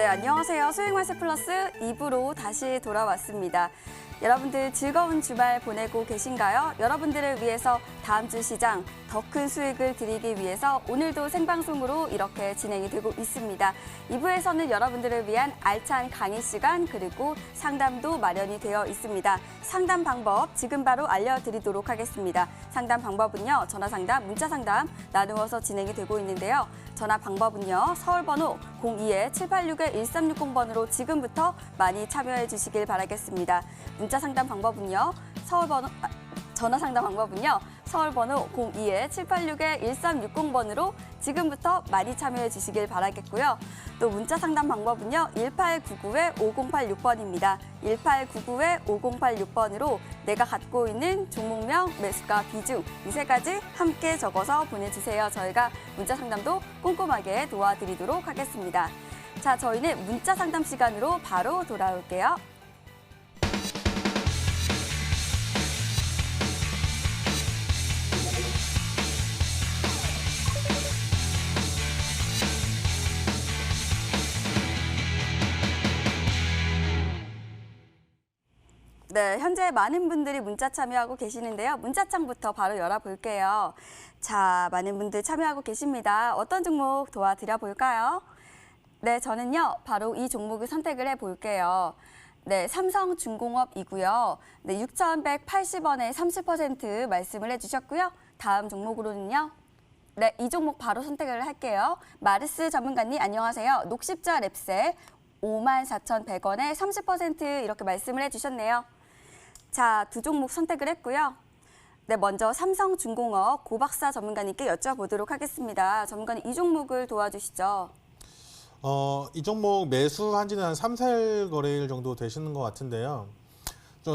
네, 안녕하세요. 수익마스 플러스 2부로 다시 돌아왔습니다. 여러분들 즐거운 주말 보내고 계신가요? 여러분들을 위해서 다음 주 시장 더 큰 수익을 드리기 위해서 오늘도 생방송으로 이렇게 진행이 되고 있습니다. 2부에서는 여러분들을 위한 알찬 강의 시간 그리고 상담도 마련이 되어 있습니다. 상담 방법 지금 바로 알려드리도록 하겠습니다. 상담 방법은요. 전화 상담, 문자 상담 나누어서 진행이 되고 있는데요. 전화 방법은요. 서울번호 02-786-1360번으로 지금부터 많이 참여해 주시길 바라겠습니다. 문자 상담 방법은요. 전화 상담 방법은요. 서울번호 02-786-1360번으로 지금부터 많이 참여해 주시길 바라겠고요. 또 문자 상담 방법은요. 1899-5086번입니다. 1899-5086번으로 내가 갖고 있는 종목명, 매수가, 비중 이 세 가지 함께 적어서 보내주세요. 저희가 문자 상담도 꼼꼼하게 도와드리도록 하겠습니다. 자, 저희는 문자 상담 시간으로 바로 돌아올게요. 네, 현재 많은 분들이 문자 참여하고 계시는데요. 문자창부터 바로 열어볼게요. 자, 많은 분들 참여하고 계십니다. 어떤 종목 도와드려 볼까요? 네, 저는요, 바로 이 종목을 선택을 해볼게요. 네, 삼성중공업이고요. 네, 6,180원에 30% 말씀을 해주셨고요. 다음 종목으로는요. 네, 이 종목 바로 선택을 할게요. 마르스 전문가님, 안녕하세요. 녹십자 랩셀 54,100원에 30% 이렇게 말씀을 해주셨네요. 자, 두 종목 선택을 했고요. 네, 먼저 삼성중공업 고박사 전문가님께 여쭤보도록 하겠습니다. 전문가님, 이 종목을 도와주시죠. 이 종목 매수한 지는 한 3, 4일 거래일 정도 되시는 것 같은데요.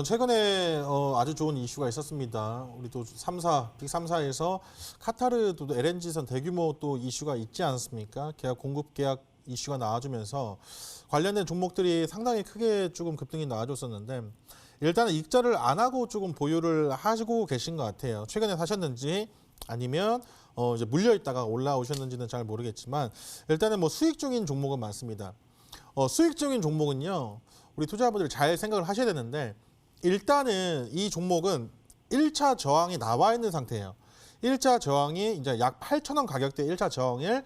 최근에 아주 좋은 이슈가 있었습니다. 우리 또 빅 3사에서 카타르 또 LNG선 대규모 또 이슈가 있지 않습니까? 공급 계약 이슈가 나와주면서 관련된 종목들이 상당히 크게 조금 급등이 나와줬었는데 일단은 익절을 안 하고 조금 보유를 하시고 계신 것 같아요. 최근에 사셨는지 아니면 이제 물려 있다가 올라오셨는지는 잘 모르겠지만 일단은 뭐 수익 중인 종목은 많습니다. 수익 중인 종목은요. 우리 투자자분들 잘 생각을 하셔야 되는데 일단은 이 종목은 1차 저항이 나와 있는 상태예요. 1차 저항이 이제 약 8,000원 가격대 1차 저항을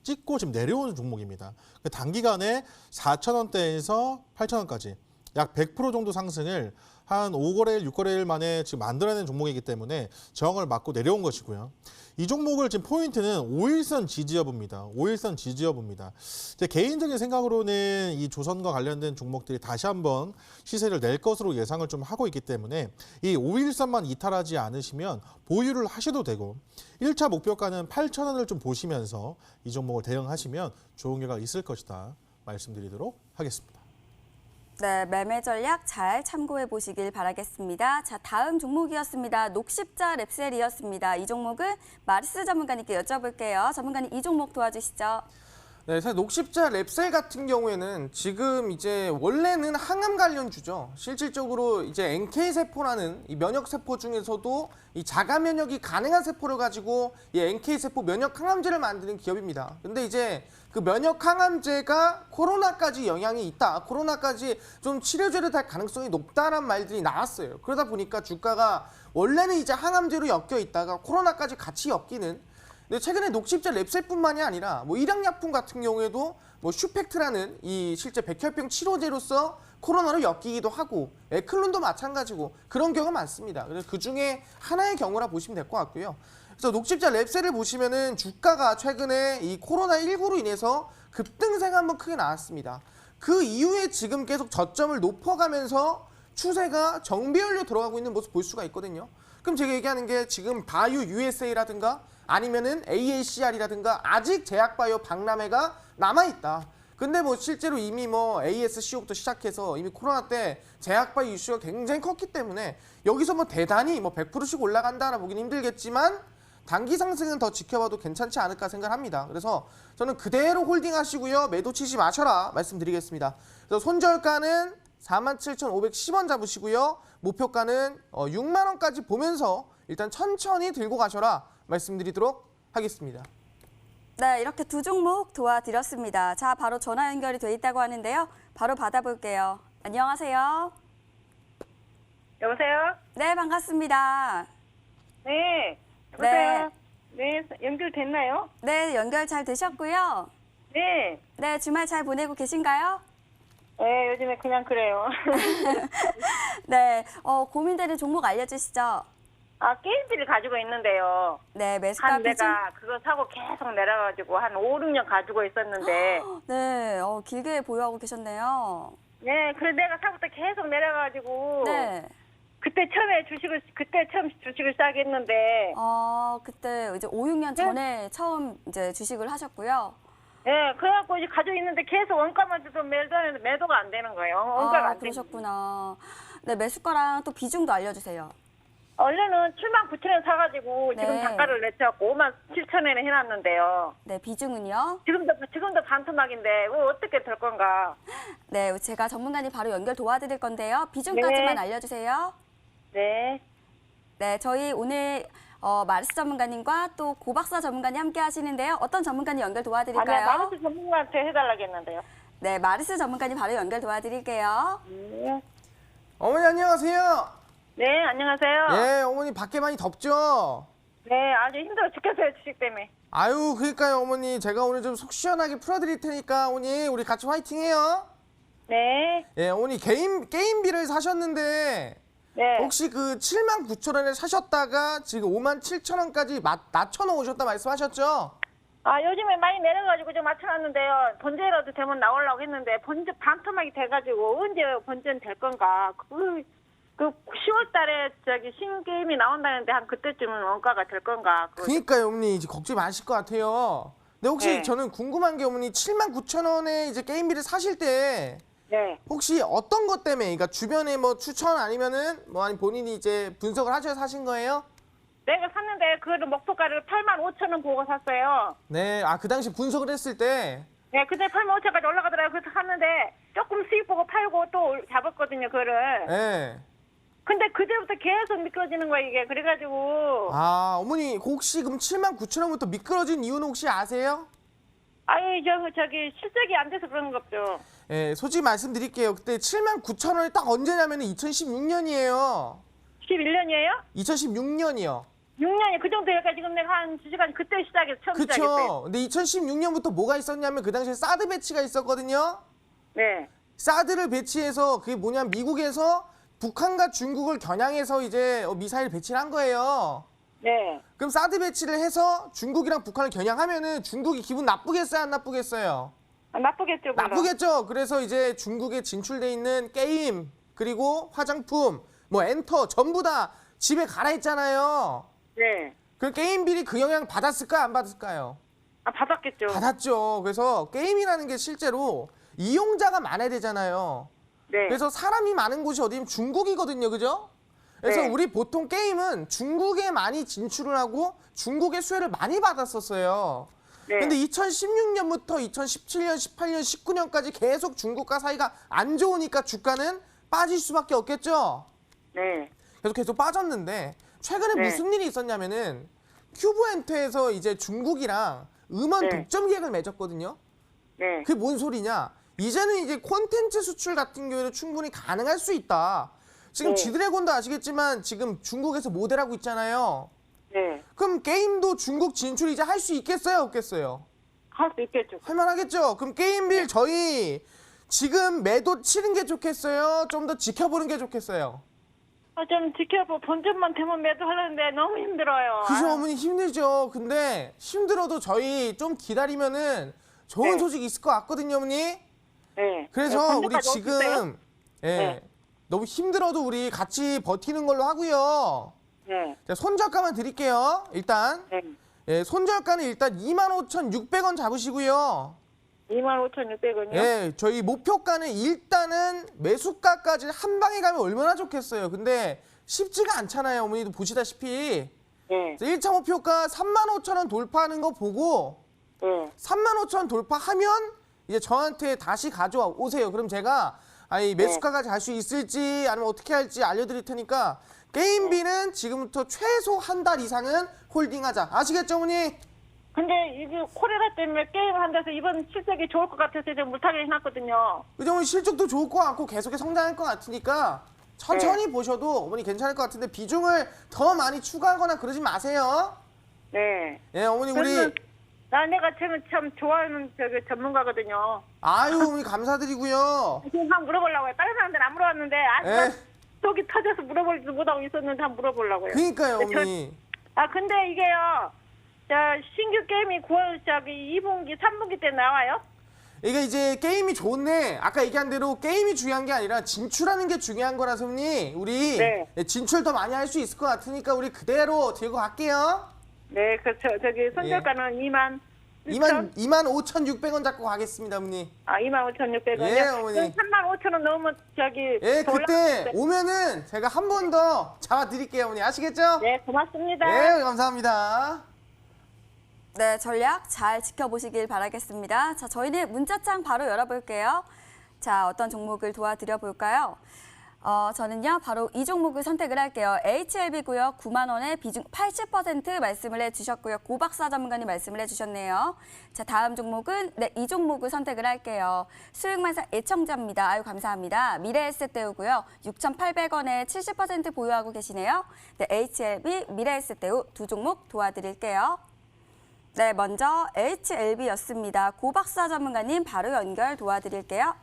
찍고 지금 내려오는 종목입니다. 단기간에 4,000원대에서 8,000원까지 약 100% 정도 상승을 한 5거래일, 6거래일 만에 지금 만들어낸 종목이기 때문에 저항을 맞고 내려온 것이고요. 이 종목을 지금 포인트는 5일선 지지 여부입니다. 5일선 지지 여부입니다. 제 개인적인 생각으로는 이 조선과 관련된 종목들이 다시 한번 시세를 낼 것으로 예상을 좀 하고 있기 때문에 이 5일선만 이탈하지 않으시면 보유를 하셔도 되고 1차 목표가는 8,000원을 좀 보시면서 이 종목을 대응하시면 좋은 결과가 있을 것이다 말씀드리도록 하겠습니다. 네, 매매 전략 잘 참고해 보시길 바라겠습니다. 자, 다음 종목이었습니다. 녹십자 랩셀이었습니다. 이 종목은 마르스 전문가님께 여쭤볼게요. 전문가님, 이 종목 도와주시죠. 네, 사실 녹십자 랩셀 같은 경우에는 지금 이제 원래는 항암 관련주죠. 실질적으로 이제 NK 세포라는 이 면역 세포 중에서도 이 자가 면역이 가능한 세포를 가지고 이 NK 세포 면역 항암제를 만드는 기업입니다. 근데 이제 그 면역 항암제가 코로나까지 영향이 있다. 코로나까지 좀 치료제를 달 가능성이 높다라는 말들이 나왔어요. 그러다 보니까 주가가 원래는 이제 항암제로 엮여 있다가 코로나까지 같이 엮이는. 근데 최근에 녹십자 랩셀뿐만이 아니라 뭐 일양약품 같은 경우에도 뭐 슈펙트라는 이 실제 백혈병 치료제로서 코로나로 엮이기도 하고 에클론도 마찬가지고 그런 경우가 많습니다. 그래서 그 중에 하나의 경우라 보시면 될 것 같고요. 그래서 녹십자 랩셀을 보시면은 주가가 최근에 이 코로나19로 인해서 급등세가 한번 크게 나왔습니다. 그 이후에 지금 계속 저점을 높아가면서 추세가 정배열로 들어가고 있는 모습 볼 수가 있거든요. 그럼 제가 얘기하는 게 지금 바이오 USA라든가 아니면은 AACR이라든가 아직 제약바이오 박람회가 남아있다. 근데 뭐 실제로 이미 뭐 ASCO부터 시작해서 이미 코로나 때 제약바이오 이슈가 굉장히 컸기 때문에 여기서 뭐 대단히 뭐 100%씩 올라간다라 보기는 힘들겠지만 단기 상승은 더 지켜봐도 괜찮지 않을까 생각합니다. 그래서 저는 그대로 홀딩하시고요. 매도 치지 마셔라 말씀드리겠습니다. 그래서 손절가는 47,510원 잡으시고요. 목표가는 6만 원까지 보면서 일단 천천히 들고 가셔라 말씀드리도록 하겠습니다. 네, 이렇게 두 종목 도와드렸습니다. 자, 바로 전화 연결이 돼 있다고 하는데요. 바로 받아볼게요. 안녕하세요. 여보세요? 네, 반갑습니다. 네. 여보세요? 네. 연결됐나요? 네, 연결 잘 되셨고요. 네. 네, 주말 잘 보내고 계신가요? 네, 요즘에 그냥 그래요. 네, 고민되는 종목 알려주시죠. 아, 게임기를 가지고 있는데요. 네, 매수가 비중. 내가 그거 사고 계속 내려가지고 한 5, 6년 가지고 있었는데. 네, 길게 보유하고 계셨네요. 네, 그래 내가 사고부터 계속 내려가지고. 네. 그때 처음 주식을 시작했는데. 그때 이제 5, 6년 전에 처음 이제 주식을 하셨고요. 네, 그래갖고 이제 가지고 있는데 계속 원가만 줘도 매도가 안 되는 거예요. 원가가 안 되는 그러셨구나. 네, 매수가랑 또 비중도 알려주세요. 원래는 79,000원 사가지고 지금 네. 단가를 내쳐갖고 57,000원에 해놨는데요. 네, 비중은요? 지금도 반토막인데 어떻게 될 건가? 네, 제가 전문가님 바로 연결 도와드릴 건데요. 비중까지만 네. 알려주세요. 네. 네, 저희 오늘 마르스 전문가님과 또 고박사 전문가님 함께 하시는데요. 어떤 전문가님 연결 도와드릴까요? 마르스 전문가한테 해달라고 했는데요. 네, 마르스 전문가님 바로 연결 도와드릴게요. 네. 어머니 안녕하세요. 네, 안녕하세요. 예, 어머니 밖에 많이 덥죠? 네, 아주 힘들어 죽겠어요, 주식 때문에. 아유, 그러니까요, 어머니. 제가 오늘 좀 속 시원하게 풀어드릴 테니까, 어머니, 우리 같이 화이팅해요. 네. 예, 어머니, 게임비를 사셨는데, 네. 혹시 그 79,000원에 사셨다가 지금 57,000원까지 낮춰놓으셨다 말씀하셨죠? 아, 요즘에 많이 내려가지고 좀 맞춰놨는데요. 번제라도 되면 나오려고 했는데, 반토막이 돼가지고, 언제 번제는 될 건가. 그 10월 달에 신게임이 나온다는데, 한 그때쯤은 원가가 될 건가. 그러니까요, 어머니. 이제 걱정 마실 것 같아요. 근데 혹시 네. 저는 궁금한 게, 어머니, 79,000원에 이제 게임비를 사실 때, 네. 혹시 어떤 것 때문에, 그러니까 주변에 뭐 추천 아니면은 아니 본인이 이제 분석을 하셔서 사신 거예요? 내가 샀는데, 그 목표가를 85,000원 보고 샀어요. 네, 그 당시 분석을 했을 때, 네, 그때 85,000원까지 올라가더라고요. 그래서 샀는데, 조금 수익 보고 팔고 또 잡았거든요, 그거를. 예. 근데 그때부터 계속 미끄러지는 거예요, 이게. 그래가지고. 어머니, 혹시 그럼 79,000원부터 미끄러진 이유는 혹시 아세요? 아니, 실적이 안 돼서 그런 거죠. 예, 솔직히 말씀드릴게요. 그때 79,000원이 딱 언제냐면 2016년이에요. 11년이에요? 2016년이요. 6년이 그 정도니까 지금 내가 한 주시간 그때 처음 시작했어요. 그쵸. 근데 2016년부터 뭐가 있었냐면 그 당시에 사드 배치가 있었거든요. 네. 사드를 배치해서 그게 뭐냐면 미국에서 북한과 중국을 겨냥해서 이제 미사일 배치를 한 거예요. 네. 그럼 사드 배치를 해서 중국이랑 북한을 겨냥하면은 중국이 기분 나쁘겠어요, 안 나쁘겠어요? 아, 나쁘겠죠, 그럼. 나쁘겠죠. 그래서 이제 중국에 진출돼 있는 게임 그리고 화장품, 뭐 엔터 전부 다 집에 가라 했잖아요. 네. 그 게임비리 그 영향 받았을까요, 안 받았을까요? 아, 받았겠죠. 받았죠. 그래서 게임이라는 게 실제로 이용자가 많아야 되잖아요. 네. 그래서 사람이 많은 곳이 어디면 중국이거든요, 그죠? 그래서 네. 우리 보통 게임은 중국에 많이 진출을 하고 중국의 수혜를 많이 받았었어요. 네. 근데 2016년부터 2017년, 18년, 19년까지 계속 중국과 사이가 안 좋으니까 주가는 빠질 수밖에 없겠죠. 네. 그래서 계속 빠졌는데 최근에 네. 무슨 일이 있었냐면은 큐브엔터에서 이제 중국이랑 음원 네. 독점 계약을 맺었거든요. 네. 그게 뭔 소리냐? 이제는 이제 콘텐츠 수출 같은 경우에는 충분히 가능할 수 있다. 지금 네. 지드래곤도 아시겠지만 지금 중국에서 모델하고 있잖아요. 네. 그럼 게임도 중국 진출 이제 할 수 있겠어요, 없겠어요? 할 수 있겠죠. 할만하겠죠. 그럼 게임빌 저희 지금 매도 치는 게 좋겠어요? 좀 더 지켜보는 게 좋겠어요? 좀 본전만 되면 매도하려는데 너무 힘들어요. 그죠, 아유. 어머니 힘들죠. 근데 힘들어도 저희 좀 기다리면은 좋은 네. 소식이 있을 것 같거든요, 어머니. 네. 그래서 우리 본전까지 지금 오셨어요? 예, 너무 힘들어도 우리 같이 버티는 걸로 하고요. 네. 자, 손절가만 드릴게요. 일단 네. 예, 손절가는 일단 25,600원 잡으시고요. 25,600원이요? 예, 저희 목표가는 일단은 매수가까지 한 방에 가면 얼마나 좋겠어요. 근데 쉽지가 않잖아요. 어머니도 보시다시피. 네. 1차 목표가 35,000원 돌파하는 거 보고 네. 35,000원 돌파하면 이제 저한테 다시 가져와 오세요. 그럼 제가 매수가까지 갈 수 있을지 아니면 어떻게 할지 알려드릴 테니까 게임비는 지금부터 최소 한 달 이상은 홀딩하자. 아시겠죠, 어머니? 근데 이게 코로나 때문에 게임을 한다서 이번 실적이 좋을 것 같아서 지금 물타기 해놨거든요. 그죠? 어머니 실적도 좋을 것 같고 계속해 성장할 것 같으니까 천천히 보셔도 어머니 괜찮을 것 같은데 비중을 더 많이 추가하거나 그러지 마세요. 네. 예, 어머니 우리 저는 내가 참 좋아하는 전문가거든요. 아유 어머니 감사드리고요. 지금 한번 물어보려고요. 다른 사람들은 안 물어봤는데 예. 속이 터져서 물어보지도 못하고 있었는데 한번 물어보려고요. 그러니까요, 근데 어머니. 근데 이게요. 신규 게임이 9월 2분기, 3분기 때 나와요? 이게 이제 게임이 좋네. 아까 얘기한 대로 게임이 중요한 게 아니라 진출하는 게 중요한 거라서 어머니 우리 네. 진출 더 많이 할 수 있을 것 같으니까 우리 그대로 들고 갈게요. 네, 그렇죠. 저기 손절가는 2만 25,600원 잡고 가겠습니다, 어머니. 25,600원이요? 예, 어머니. 35,000원 넣으면 예, 더 그때 올라가는데. 오면은 제가 한 번 더 잡아드릴게요, 어머니. 아시겠죠? 네, 고맙습니다. 네, 감사합니다. 네, 전략 잘 지켜보시길 바라겠습니다. 자, 저희는 문자창 바로 열어볼게요. 자, 어떤 종목을 도와드려 볼까요? 저는요, 바로 이 종목을 선택을 할게요. HLB고요. 9만 원에 비중 80% 말씀을 해주셨고요. 고박사 전문가님 말씀을 해주셨네요. 자, 다음 종목은 이 종목을 선택을 할게요. 수익만사 애청자입니다. 아유, 감사합니다. 미래에셋대우고요. 6,800원에 70% 보유하고 계시네요. 네, HLB, 미래에셋대우 두 종목 도와드릴게요. 네, 먼저 HLB였습니다. 고박사 전문가님 바로 연결 도와드릴게요.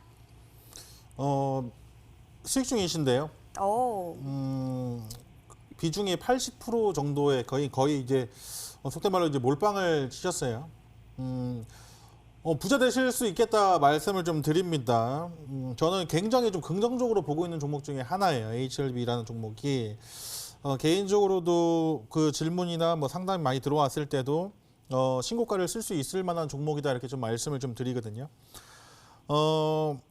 수익 중이신데요. 오. 비중이 80% 정도의 거의 이제 속된 말로 이제 몰빵을 치셨어요. 부자 되실 수 있겠다 말씀을 좀 드립니다. 저는 굉장히 좀 긍정적으로 보고 있는 종목 중에 하나예요. HLB라는 종목이 개인적으로도 그 질문이나 뭐 상담이 많이 들어왔을 때도 신고가를 쓸 수 있을 만한 종목이다 이렇게 좀 말씀을 좀 드리거든요.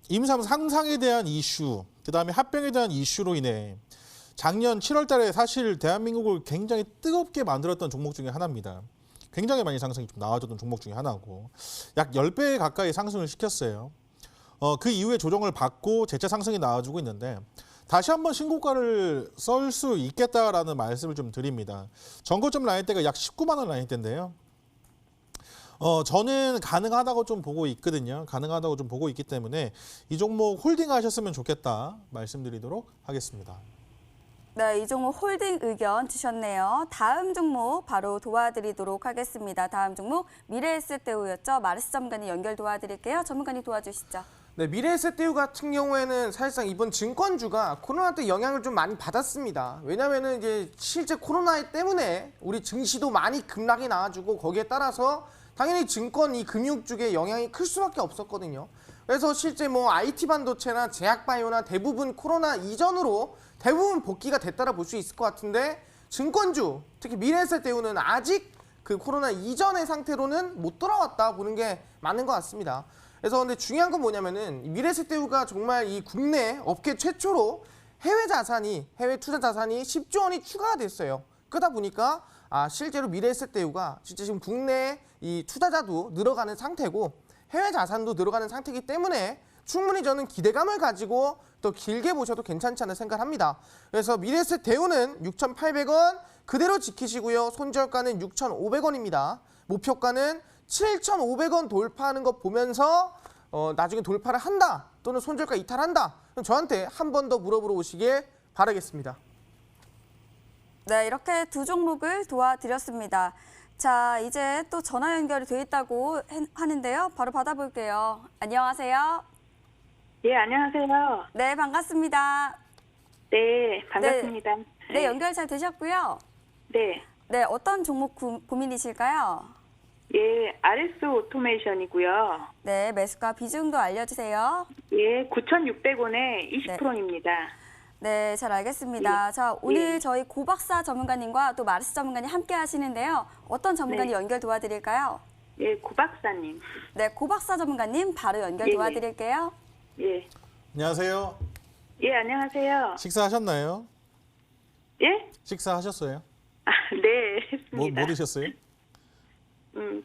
임상 상상에 대한 이슈, 그다음에 합병에 대한 이슈로 인해 작년 7월 달에 사실 대한민국을 굉장히 뜨겁게 만들었던 종목 중에 하나입니다. 굉장히 많이 상승이 좀 나와줬던 종목 중에 하나고 약 10배 가까이 상승을 시켰어요. 그 이후에 조정을 받고 재차 상승이 나와주고 있는데 다시 한번 신고가를 썰 수 있겠다라는 말씀을 좀 드립니다. 전고점 라인대가 약 19만 원 라인대인데요. 저는 가능하다고 좀 보고 있거든요. 가능하다고 좀 보고 있기 때문에 이 종목 홀딩 하셨으면 좋겠다 말씀드리도록 하겠습니다. 네, 이 종목 홀딩 의견 주셨네요. 다음 종목 바로 도와드리도록 하겠습니다. 다음 종목 미래에셋대우였죠. 마르스 전문가님 연결 도와드릴게요. 전문가님 도와주시죠. 네, 미래에셋대우 같은 경우에는 사실상 이번 증권주가 코로나 때 영향을 좀 많이 받았습니다. 왜냐면은 이제 실제 코로나 때문에 우리 증시도 많이 급락이 나와주고 거기에 따라서 당연히 증권 이 금융 쪽에 영향이 클 수밖에 없었거든요. 그래서 실제 뭐 IT 반도체나 제약바이오나 대부분 코로나 이전으로 대부분 복귀가 됐다라 볼 수 있을 것 같은데 증권주, 특히 미래에셋대우는 아직 그 코로나 이전의 상태로는 못 돌아왔다 보는 게 맞는 것 같습니다. 그래서 근데 중요한 건 뭐냐면은 미래에셋대우가 정말 이 국내 업계 최초로 해외 투자 자산이 10조 원이 추가가 됐어요. 그러다 보니까 실제로 미래에셋대우가 진짜 지금 국내 이 투자자도 늘어가는 상태고 해외 자산도 늘어가는 상태이기 때문에 충분히 저는 기대감을 가지고 또 길게 보셔도 괜찮지 않나 생각합니다. 그래서 미래에셋대우는 6,800원 그대로 지키시고요. 손절가는 6,500원입니다. 목표가는 7,500원 돌파하는 거 보면서 나중에 돌파를 한다 또는 손절가 이탈한다 그럼 저한테 한 번 더 물어보러 오시길 바라겠습니다. 네, 이렇게 두 종목을 도와드렸습니다. 자, 이제 또 전화 연결이 돼 있다고 하는데요. 바로 받아볼게요. 안녕하세요. 예, 안녕하세요. 네, 반갑습니다. 네, 반갑습니다. 네, 연결 잘 되셨고요. 네. 네, 어떤 종목 고민이실까요? 예, RS 오토메이션이고요. 네, 매수가 비중도 알려주세요. 예, 9,600원에 20%입니다. 네, 잘 알겠습니다. 자, 오늘 저희 고박사 전문가님과 또 마르스 전문가님 함께 하시는데요. 어떤 전문가님 연결 도와드릴까요? 예, 고박사님. 네, 고박사 전문가님 바로 연결 예, 도와드릴게요. 예. 안녕하세요. 예, 안녕하세요. 식사하셨나요? 예? 식사하셨어요? 네, 했습니다. 뭐 드셨어요?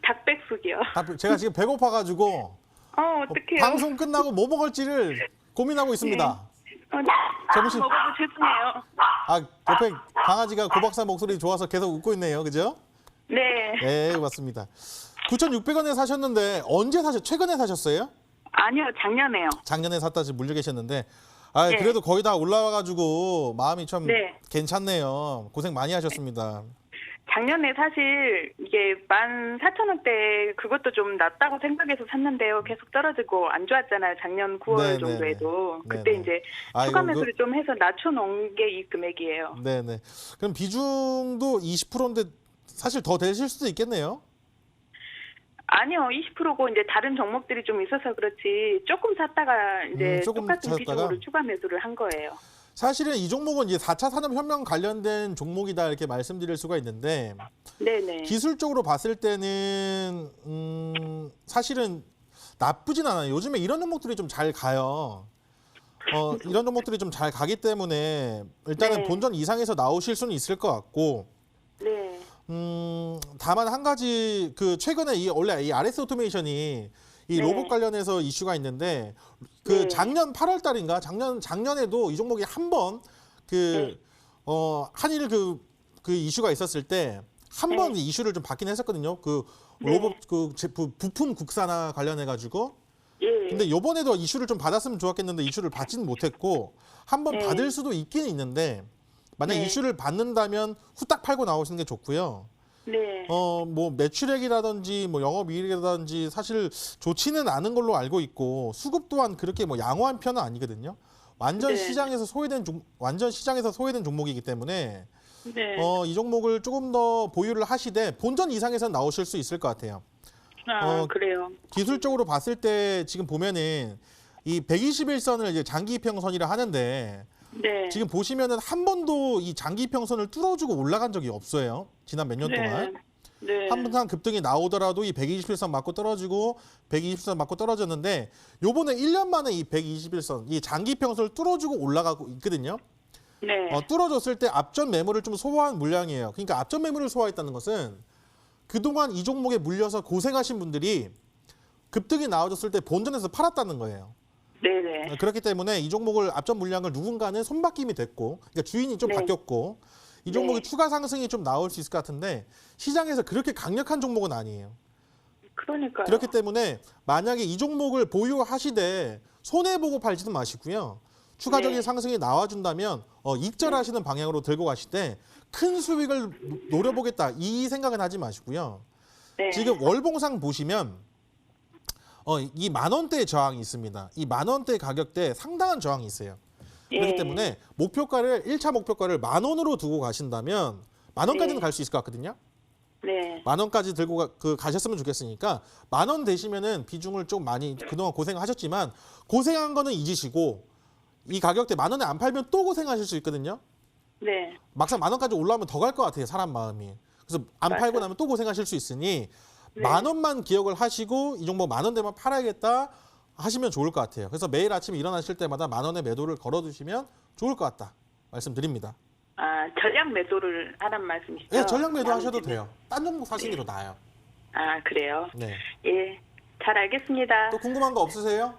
닭백숙이요. 제가 지금 배고파가지고 어떡해요. 방송 끝나고 뭐 먹을지를 고민하고 있습니다. 점심- 먹어도 죄송해요. 옆에 강아지가 고박사 목소리 좋아서 계속 웃고 있네요. 그죠? 네. 네, 맞습니다. 9,600원에 사셨는데 언제 최근에 사셨어요? 아니요, 작년에요. 작년에 샀다 지금 물려 계셨는데 아, 네. 그래도 거의 다 올라와가지고 마음이 참 네. 괜찮네요. 고생 많이 하셨습니다. 작년에 사실 이게 14,000원대 그것도 좀 낮다고 생각해서 샀는데요. 계속 떨어지고 안 좋았잖아요. 작년 9월 네, 정도에도. 네, 그때 네. 이제 아이고, 추가 매수를 좀 해서 낮춰놓은 게 이 금액이에요. 네네. 그럼 비중도 20%인데 사실 더 되실 수도 있겠네요. 아니요, 20%고 이제 다른 종목들이 좀 있어서 그렇지 조금 샀다가 이제 조금 똑같은 샀다가? 비중으로 추가 매수를 한 거예요. 사실은 이 종목은 이제 4차 산업혁명 관련된 종목이다 이렇게 말씀드릴 수가 있는데 네네. 기술적으로 봤을 때는 사실은 나쁘진 않아요. 요즘에 이런 종목들이 좀 잘 가요. 이런 종목들이 좀 잘 가기 때문에 일단은 네. 본전 이상에서 나오실 수는 있을 것 같고 네. 다만 한 가지 그 최근에 원래 이 RS 오토메이션이 이 네. 로봇 관련해서 이슈가 있는데 그 네. 작년 8월 달인가 작년에도 이 종목이 한 번 그 네. 한일 그 이슈가 있었을 때 한 번 네. 이슈를 좀 받긴 했었거든요. 그 네. 로봇 그 부품 국산화 관련해 가지고 예. 근데 요번에도 이슈를 좀 받았으면 좋았겠는데 이슈를 받지는 못했고 한 번 네. 받을 수도 있긴 있는데 만약 네. 이슈를 받는다면 후딱 팔고 나오시는 게 좋고요. 네. 뭐 매출액이라든지 뭐 영업이익이라든지 사실 좋지는 않은 걸로 알고 있고 수급 또한 그렇게 뭐 양호한 편은 아니거든요. 완전 네. 시장에서 소외된 종목이기 때문에 네. 이 종목을 조금 더 보유를 하시되 본전 이상에서 나오실 수 있을 것 같아요. 그래요. 기술적으로 봤을 때 지금 보면은 이 121선을 이제 장기 이평선이라 하는데 네. 지금 보시면은 한 번도 이 장기 이평선을 뚫어주고 올라간 적이 없어요. 지난 몇 년 동안. 네. 한번 급등이 나오더라도 이 121선 맞고 떨어지고 120선 맞고 떨어졌는데 요번에 1년 만에 이 121선 이 장기 평선을 뚫어주고 올라가고 있거든요. 네. 뚫어줬을 때 앞전 매물을 좀 소화한 물량이에요. 그러니까 앞전 매물을 소화했다는 것은 그동안 이 종목에 물려서 고생하신 분들이 급등이 나와줬을 때 본전에서 팔았다는 거예요. 네네. 그렇기 때문에 이 종목을 앞전 물량을 누군가는 손바뀜이 됐고 그러니까 주인이 좀 네. 바뀌었고 이 종목이 네. 추가 상승이 좀 나올 수 있을 것 같은데 시장에서 그렇게 강력한 종목은 아니에요. 그러니까요. 그렇기 때문에 만약에 이 종목을 보유하시되 손해보고 팔지도 마시고요. 추가적인 네. 상승이 나와준다면 익절하시는 방향으로 들고 가실 때 큰 수익을 노려보겠다 이 생각은 하지 마시고요. 네. 지금 월봉상 보시면 이 10,000원대의 저항이 있습니다. 이 10,000원대 가격대에 상당한 저항이 있어요. 그렇기 예. 때문에 1차 목표가를 10,000원으로 두고 가신다면 10,000원까지는 네. 갈 수 있을 것 같거든요. 네. 10,000원까지 들고 가셨으면 좋겠으니까 10,000원 되시면은 비중을 좀 많이 그동안 고생하셨지만 고생한 거는 잊으시고 이 가격대 10,000원에 안 팔면 또 고생하실 수 있거든요. 네. 막상 10,000원까지 올라오면 더 갈 것 같아요. 사람 마음이. 그래서 안 맞아요. 팔고 나면 또 고생하실 수 있으니 네. 10,000원만 기억을 하시고 이 종목 10,000원대만 팔아야겠다 하시면 좋을 것 같아요. 그래서 매일 아침 일어나실 때마다 10,000원의 매도를 걸어두시면 좋을 것 같다 말씀드립니다. 전략 매도를 하란 말씀이시죠? 네, 전략 매도 하셔도 돼요. 딴 종목 사시는 게 더 나아요. 그래요? 네. 예. 잘 알겠습니다. 또 궁금한 거 없으세요?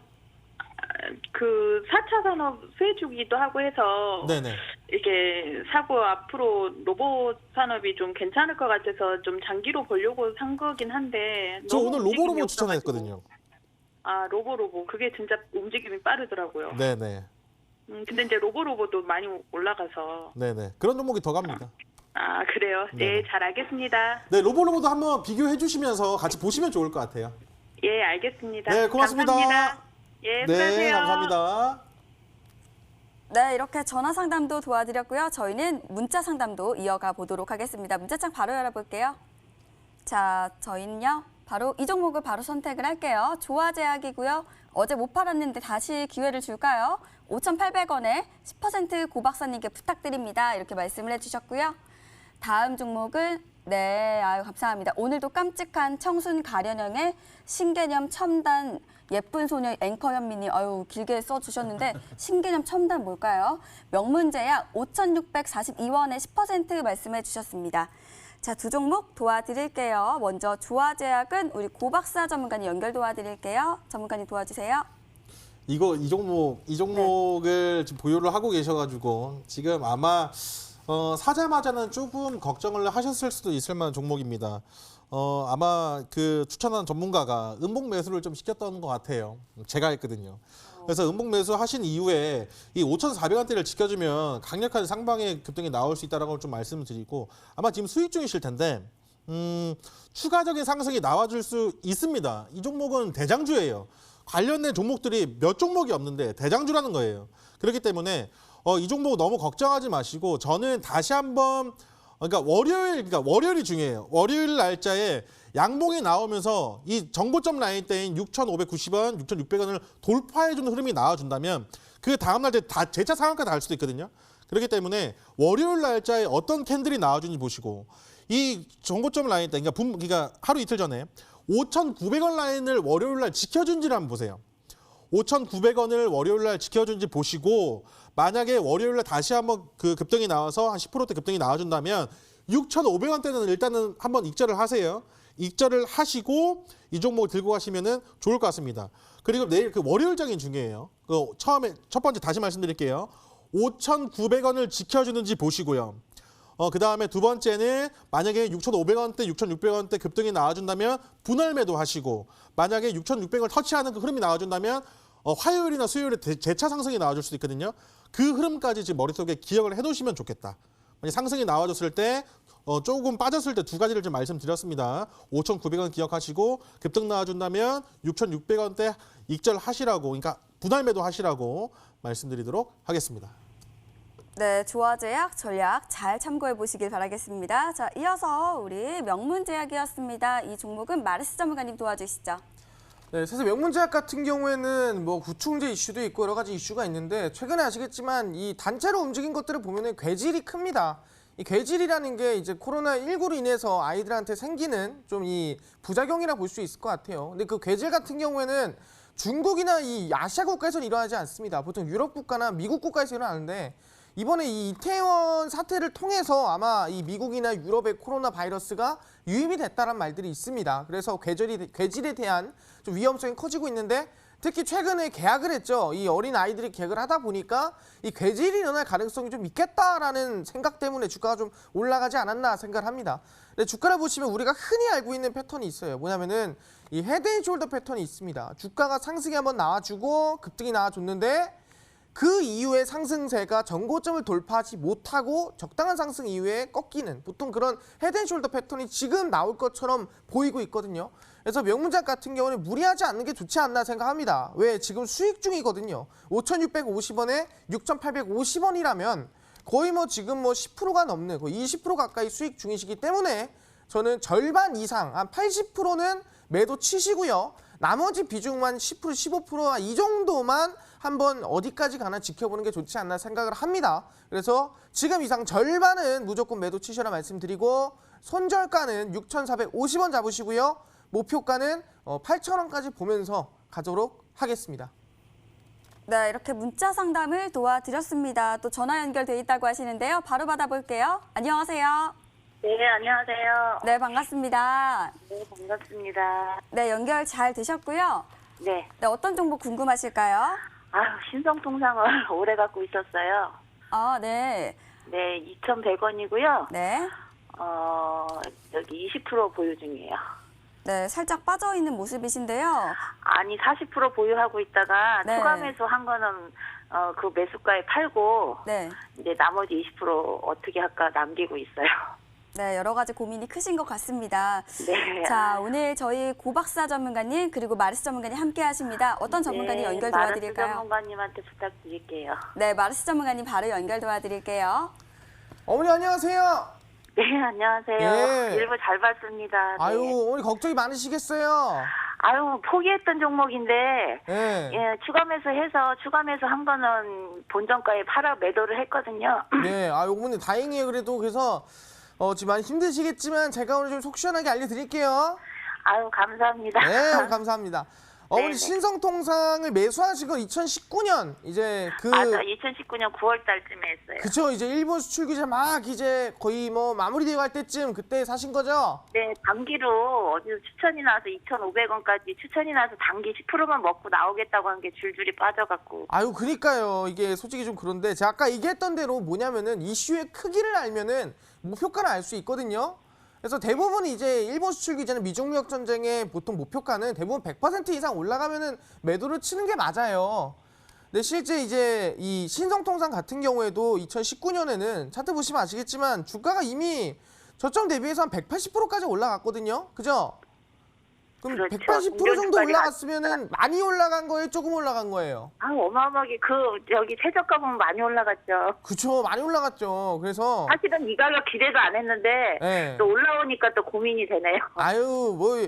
그 4차 산업 수혜주기도 하고 해서 네네. 이게 사고 앞으로 로봇 산업이 좀 괜찮을 것 같아서 좀 장기로 보려고 산 거긴 한데 저 너무 오늘 움직임이 로보로보 없어가지고. 추천했거든요. 로보로보 그게 진짜 움직임이 빠르더라고요. 네네. 근데 이제 로보로보도 많이 올라가서 네네. 그런 종목이 더 갑니다. 그래요. 네네. 네, 잘 알겠습니다. 네, 로보로보도 한번 비교해 주시면서 같이 보시면 좋을 것 같아요. 예, 알겠습니다. 네, 고맙습니다. 감사합니다. 예, 네, 수고하세요. 감사합니다. 네, 이렇게 전화 상담도 도와드렸고요. 저희는 문자 상담도 이어가 보도록 하겠습니다. 문자창 바로 열어볼게요. 자, 저희는요. 바로 이 종목을 바로 선택을 할게요. 조화제약이고요. 어제 못 팔았는데 다시 기회를 줄까요? 5,800원에 10% 고박사님께 부탁드립니다. 이렇게 말씀을 해주셨고요. 다음 종목은 감사합니다. 오늘도 깜찍한 청순 가련형의 신개념 첨단 예쁜 소녀 앵커 현민이 길게 써주셨는데 신개념 첨단 뭘까요? 명문제약 5,642원에 10% 말씀해 주셨습니다. 자, 두 종목 도와드릴게요. 먼저 조화제약은 우리 고박사 전문가님 연결 도와드릴게요. 전문가님 도와주세요. 이 종목을 지금 보유를 하고 계셔가지고 지금 아마 사자마자는 조금 걱정을 하셨을 수도 있을 만한 종목입니다. 아마 그 추천한 전문가가 음봉 매수를 좀 시켰던 것 같아요. 제가 했거든요. 그래서 음봉 매수 하신 이후에 이 5,400원대를 지켜주면 강력한 상방의 급등이 나올 수 있다라고 좀 말씀을 드리고 아마 지금 수익 중이실 텐데 추가적인 상승이 나와줄 수 있습니다. 이 종목은 대장주예요. 관련된 종목들이 몇 종목이 없는데 대장주라는 거예요. 그렇기 때문에 이 종목 너무 걱정하지 마시고 저는 다시 한번 그러니까 월요일이 중요해요. 월요일 날짜에 양봉이 나오면서 이 정보점 라인 때인 6,590원, 6,600원을 돌파해주는 흐름이 나와준다면 그 다음날 다 재차 상한가 달 수도 있거든요. 그렇기 때문에 월요일 날짜에 어떤 캔들이 나와주는지 보시고 이 정보점 라인 때 그러니까 하루 이틀 전에 5,900원 라인을 월요일 날 지켜준지를 한번 보세요. 5,900원을 월요일 날 지켜준지 보시고 만약에 월요일 날 다시 한번 그 급등이 나와서 한 10%대 급등이 나와준다면 6,500원대는 일단은 한번 익절을 하세요. 익절을 하시고 이 종목을 들고 가시면은 좋을 것 같습니다. 그리고 내일 그 월요일장이 중요해요. 처음에 첫 번째 다시 말씀드릴게요. 5,900원을 지켜주는지 보시고요. 그 다음에 두 번째는 만약에 6,500원대, 6,600원대 급등이 나와준다면 분할 매도 하시고 만약에 6,600원을 터치하는 그 흐름이 나와준다면 화요일이나 수요일에 재차 상승이 나와줄 수도 있거든요. 그 흐름까지 지금 머릿속에 기억을 해놓으시면 좋겠다. 만약 상승이 나와줬을 때 조금 빠졌을 때 두 가지를 좀 말씀드렸습니다. 5,900원 기억하시고 급등 나와준다면 6,600원대 익절하시라고 그러니까 분할 매도 하시라고 말씀드리도록 하겠습니다. 네, 조화제약 전략 잘 참고해 보시길 바라겠습니다. 자, 이어서 우리 명문제약이었습니다. 이 종목은 마르스 전문가님 도와주시죠. 네, 사실 명문제약 같은 경우에는 뭐 구충제 이슈도 있고 여러 가지 이슈가 있는데 최근에 아시겠지만 이 단체로 움직인 것들을 보면은 괴질이 큽니다. 이 괴질이라는 게 이제 코로나19로 인해서 아이들한테 생기는 좀 이 부작용이라 볼 수 있을 것 같아요. 근데 그 괴질 같은 경우에는 중국이나 이 아시아 국가에서는 일어나지 않습니다. 보통 유럽 국가나 미국 국가에서 일어나는데 이번에 이 이태원 사태를 통해서 아마 이 미국이나 유럽의 코로나 바이러스가 유입이 됐다는 말들이 있습니다. 그래서 괴질에 대한 좀 위험성이 커지고 있는데 특히 최근에 계약을 했죠. 이 어린 아이들이 계약을 하다 보니까 이 괴질이 일어날 가능성이 좀 있겠다라는 생각 때문에 주가가 좀 올라가지 않았나 생각을 합니다. 근데 주가를 보시면 우리가 흔히 알고 있는 패턴이 있어요. 뭐냐면은 이 헤드앤숄더 패턴이 있습니다. 주가가 상승이 한번 나와주고 급등이 나와줬는데 그 이후에 상승세가 전고점을 돌파하지 못하고 적당한 상승 이후에 꺾이는 보통 그런 헤드앤숄더 패턴이 지금 나올 것처럼 보이고 있거든요. 그래서 명문제약 같은 경우는 무리하지 않는 게 좋지 않나 생각합니다. 왜? 지금 수익 중이거든요. 5,650원에 6,850원이라면 거의 뭐 지금 뭐 10%가 넘는 거의 20% 가까이 수익 중이시기 때문에 저는 절반 이상 한 80%는 매도 치시고요. 나머지 비중만 10%, 15% 이 정도만 한번 어디까지 가나 지켜보는 게 좋지 않나 생각을 합니다. 그래서 지금 이상 절반은 무조건 매도 치셔라 말씀드리고 손절가는 6,450원 잡으시고요. 목표가는 8,000원까지 보면서 가도록 하겠습니다. 네, 이렇게 문자 상담을 도와드렸습니다. 또 전화 연결돼 있다고 하시는데요. 바로 받아볼게요. 안녕하세요. 네, 안녕하세요. 네, 반갑습니다. 네, 반갑습니다. 네, 연결 잘 되셨고요. 네. 네, 어떤 종목 궁금하실까요? 신성통상을 오래 갖고 있었어요. 네. 네, 2,100원이고요. 네. 여기 20% 보유 중이에요. 네, 살짝 빠져있는 모습이신데요. 아니, 40% 보유하고 있다가 네. 추가 매수한 거는 그 매수가에 팔고 네. 이제 나머지 20% 어떻게 할까 남기고 있어요. 네, 여러 가지 고민이 크신 것 같습니다. 네. 자, 오늘 저희 고박사 전문가님 그리고 마르스 전문가님 함께 하십니다. 어떤 전문가님 연결 도와드릴까요? 마르스 전문가님한테 부탁드릴게요. 네, 마르스 전문가님 바로 연결 도와드릴게요. 어머니 안녕하세요. 네, 안녕하세요. 예. 일부 잘 봤습니다. 네. 아유 어머니 걱정이 많으시겠어요. 아유, 포기했던 종목인데 네. 예, 추가 매수 한 거는 본전가에 팔아 매도를 했거든요. 네, 어머니 다행이에요. 그래도 그래서 지금 많이 힘드시겠지만 제가 오늘 좀 속 시원하게 알려드릴게요. 아유, 감사합니다. 네, 감사합니다. 어머니 네네. 신성통상을 매수하신 건 2019년 이제 맞아, 2019년 9월 달쯤에 했어요. 그쵸, 이제 일본 수출 규제 막 이제 거의 뭐 마무리되어 갈 때쯤 그때 사신 거죠? 네, 단기로 어디서 추천이 나와서 2,500원까지 추천이 나와서 단기 10%만 먹고 나오겠다고 한 게 줄줄이 빠져갖고. 아유, 그니까요. 이게 솔직히 좀 그런데 제가 아까 얘기했던 대로 뭐냐면은 이슈의 크기를 알면은 목표가를 알 수 있거든요. 그래서 대부분 이제 일본 수출 규제는 미중 무역 전쟁의 보통 목표가는 대부분 100% 이상 올라가면은 매도를 치는 게 맞아요. 근데 실제 이제 이 신성통상 같은 경우에도 2019년에는 차트 보시면 아시겠지만 주가가 이미 저점 대비해서 한 180%까지 올라갔거든요. 그죠? 그럼 그렇죠. 180% 정도 공격주까지 올라갔으면은 많이 올라간 거예요? 조금 올라간 거예요? 아, 어마어마하게 여기 최저가 보면 많이 올라갔죠. 그쵸, 많이 올라갔죠. 그래서 사실은 이 가격 기대도 안 했는데 네. 또 올라오니까 또 고민이 되네요. 아유, 뭐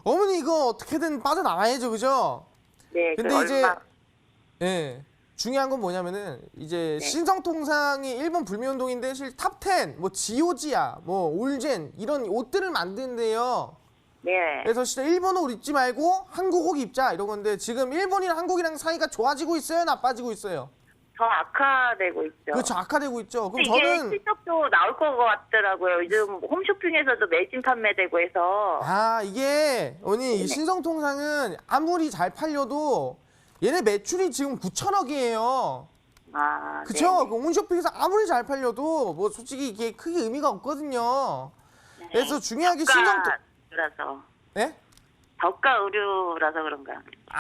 어머니 이거 어떻게든 빠져나와야죠, 그죠? 네, 근데 그 이제 얼마 예. 중요한 건 뭐냐면은 이제 네. 신성통상이 일본 불매운동인데 실 탑10, 뭐 지오지아, 뭐 올젠 이런 옷들을 만드는데요. 네. 그래서 진짜 일본 옷 입지 말고 한국 옷 입자 이런 건데 지금 일본이랑 한국이랑 사이가 좋아지고 있어요, 나빠지고 있어요? 더 악화되고 있죠. 그렇죠, 악화되고 있죠. 그럼 근데 이게 저는 실적도 나올 것 같더라고요. 요즘 홈쇼핑에서도 매진 판매되고 해서. 이게 언니 이 신성통상은 아무리 잘 팔려도 얘네 매출이 지금 9천억이에요. 아, 그쵸? 네. 그 홈쇼핑에서 아무리 잘 팔려도 뭐 솔직히 이게 크게 의미가 없거든요. 그래서 중요하게 신성통 저가 예? 저가 의류라서 그런가.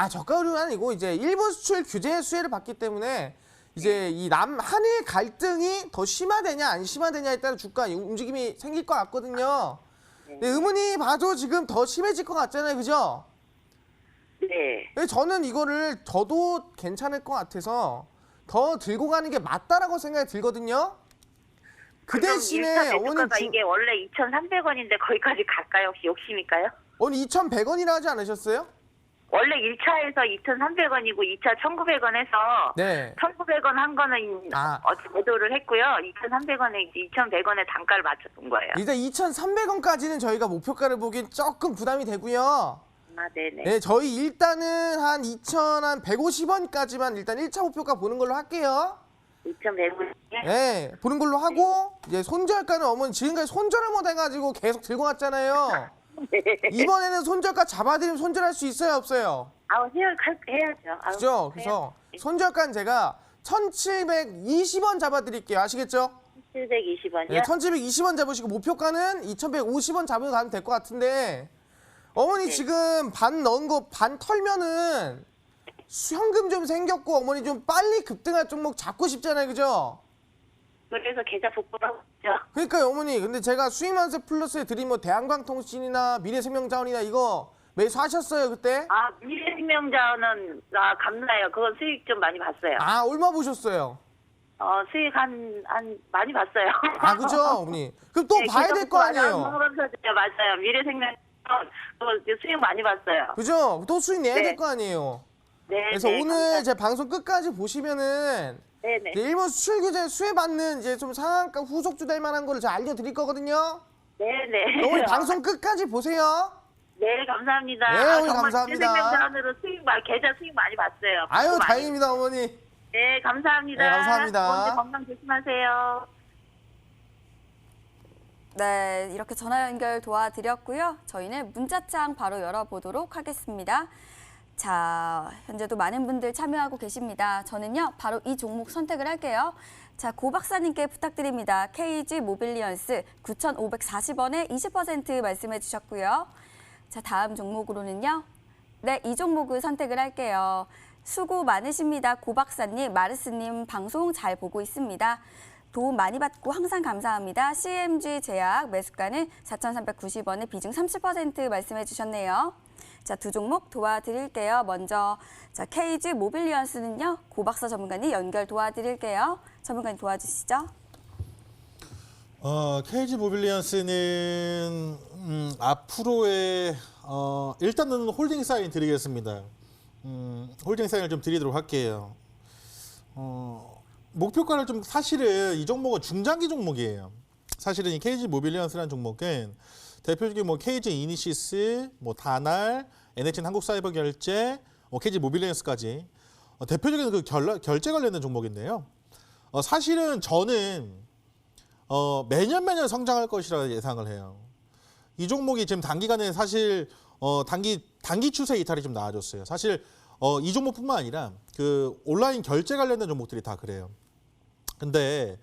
저가 의류는 아니고 이제 일본 수출 규제 수혜를 받기 때문에 이제 이 한일 갈등이 더 심화되냐 안 심화되냐에 따라 주가 움직임이 생길 것 같거든요. 근데 의문이 봐도 지금 더 심해질 것 같잖아요, 그죠? 네. 그래서 저는 이거를 저도 괜찮을 것 같아서 더 들고 가는 게 맞다라고 생각이 들거든요. 그 대신에 어머님 이게 원래 2,300원인데 거기까지 갈까요? 혹시 욕심일까요? 오늘 2,100원이라 하지 않으셨어요? 원래 1차에서 2,300원이고 2차 1,900원 해서 네. 1,900원 한 거는 매도를 했고요. 2,300원에 이제 2,100원에 단가를 맞춰둔 거예요. 일단 2,300원까지는 저희가 목표가를 보기엔 조금 부담이 되고요. 아, 네네. 네, 저희 일단은 한 2,150원까지만 일단 1차 목표가 보는 걸로 할게요. 2,100원. 네, 보는 걸로 하고 이제 손절가는 어머니 지금까지 손절을 못 해가지고 계속 들고 왔잖아요. 네. 이번에는 손절가 잡아드리면 손절할 수 있어요, 없어요? 해야죠. 그죠? 그래서 손절가는 제가 1,720원 잡아드릴게요. 아시겠죠? 720원이요? 네, 1,720원 잡으시고 목표가는 2,150원 잡으면 가면 될 것 같은데 어머니 네. 지금 반 넣은 거 반 털면은 현금 좀 생겼고 어머니 좀 빨리 급등할 종목 잡고 싶잖아요, 그죠? 그래서 계좌 복구를 하고 있죠. 그러니까요, 어머니. 근데 제가 수익만세 플러스에 드린 뭐 대한광통신이나 미래생명자원이나 이거 매수하셨어요, 그때? 미래생명자원은 감사해요. 그건 수익 좀 많이 봤어요. 얼마 보셨어요? 수익 한 많이 봤어요. 그죠, 어머니? 그럼 또 네, 봐야 계좌 될 거 복구 아니에요? 맞아요. 미래생명자원 수익 많이 봤어요. 그죠? 또 수익 내야 네. 될 거 아니에요? 네. 그래서 네, 오늘 감사합니다. 제 방송 끝까지 보시면은 네네. 이제 일본 수출 규제 수혜받는 이제 좀 상한가 후속주 될 만한 거를 제가 알려드릴 거거든요. 네네. 어머니 방송 끝까지 보세요. 네, 감사합니다. 네, 어머니 정말 감사합니다. 미래생명자원으로 계좌 수익 많이 봤어요. 아유, 복구 많이. 다행입니다, 어머니. 네, 감사합니다. 네, 감사합니다. 먼저 건강 조심하세요. 네, 이렇게 전화 연결 도와드렸고요. 저희는 문자창 바로 열어보도록 하겠습니다. 자, 현재도 많은 분들 참여하고 계십니다. 저는요, 바로 이 종목 선택을 할게요. 자, 고 박사님께 부탁드립니다. KG 모빌리언스 9,540원에 20% 말씀해 주셨고요. 자, 다음 종목으로는요. 네, 이 종목을 선택을 할게요. 수고 많으십니다. 고 박사님, 마르스님 방송 잘 보고 있습니다. 도움 많이 받고 항상 감사합니다. CMG 제약 매수가는 4,390원에 비중 30% 말씀해 주셨네요. 자, 두 종목 도와드릴게요. 먼저 자, KG 모빌리언스는요. 고박사 전문가님 연결 도와드릴게요. 전문가님 도와주시죠. KG 모빌리언스는 앞으로의 일단은 홀딩 사인 드리겠습니다. 홀딩 사인을 좀 드리도록 할게요. 목표가를 좀 사실은 이 종목은 중장기 종목이에요. 사실은 이 KG 모빌리언스라는 종목은 대표적인 뭐 KG 이니시스, 뭐 다날, NHN 한국사이버결제, KG 모빌리언스까지 대표적인 그 결제 관련된 종목인데요. 사실은 저는 매년 성장할 것이라 예상을 해요. 이 종목이 지금 단기간에 사실 단기 추세 이탈이 좀 나아졌어요. 사실 이 종목뿐만 아니라 그 온라인 결제 관련된 종목들이 다 그래요. 근데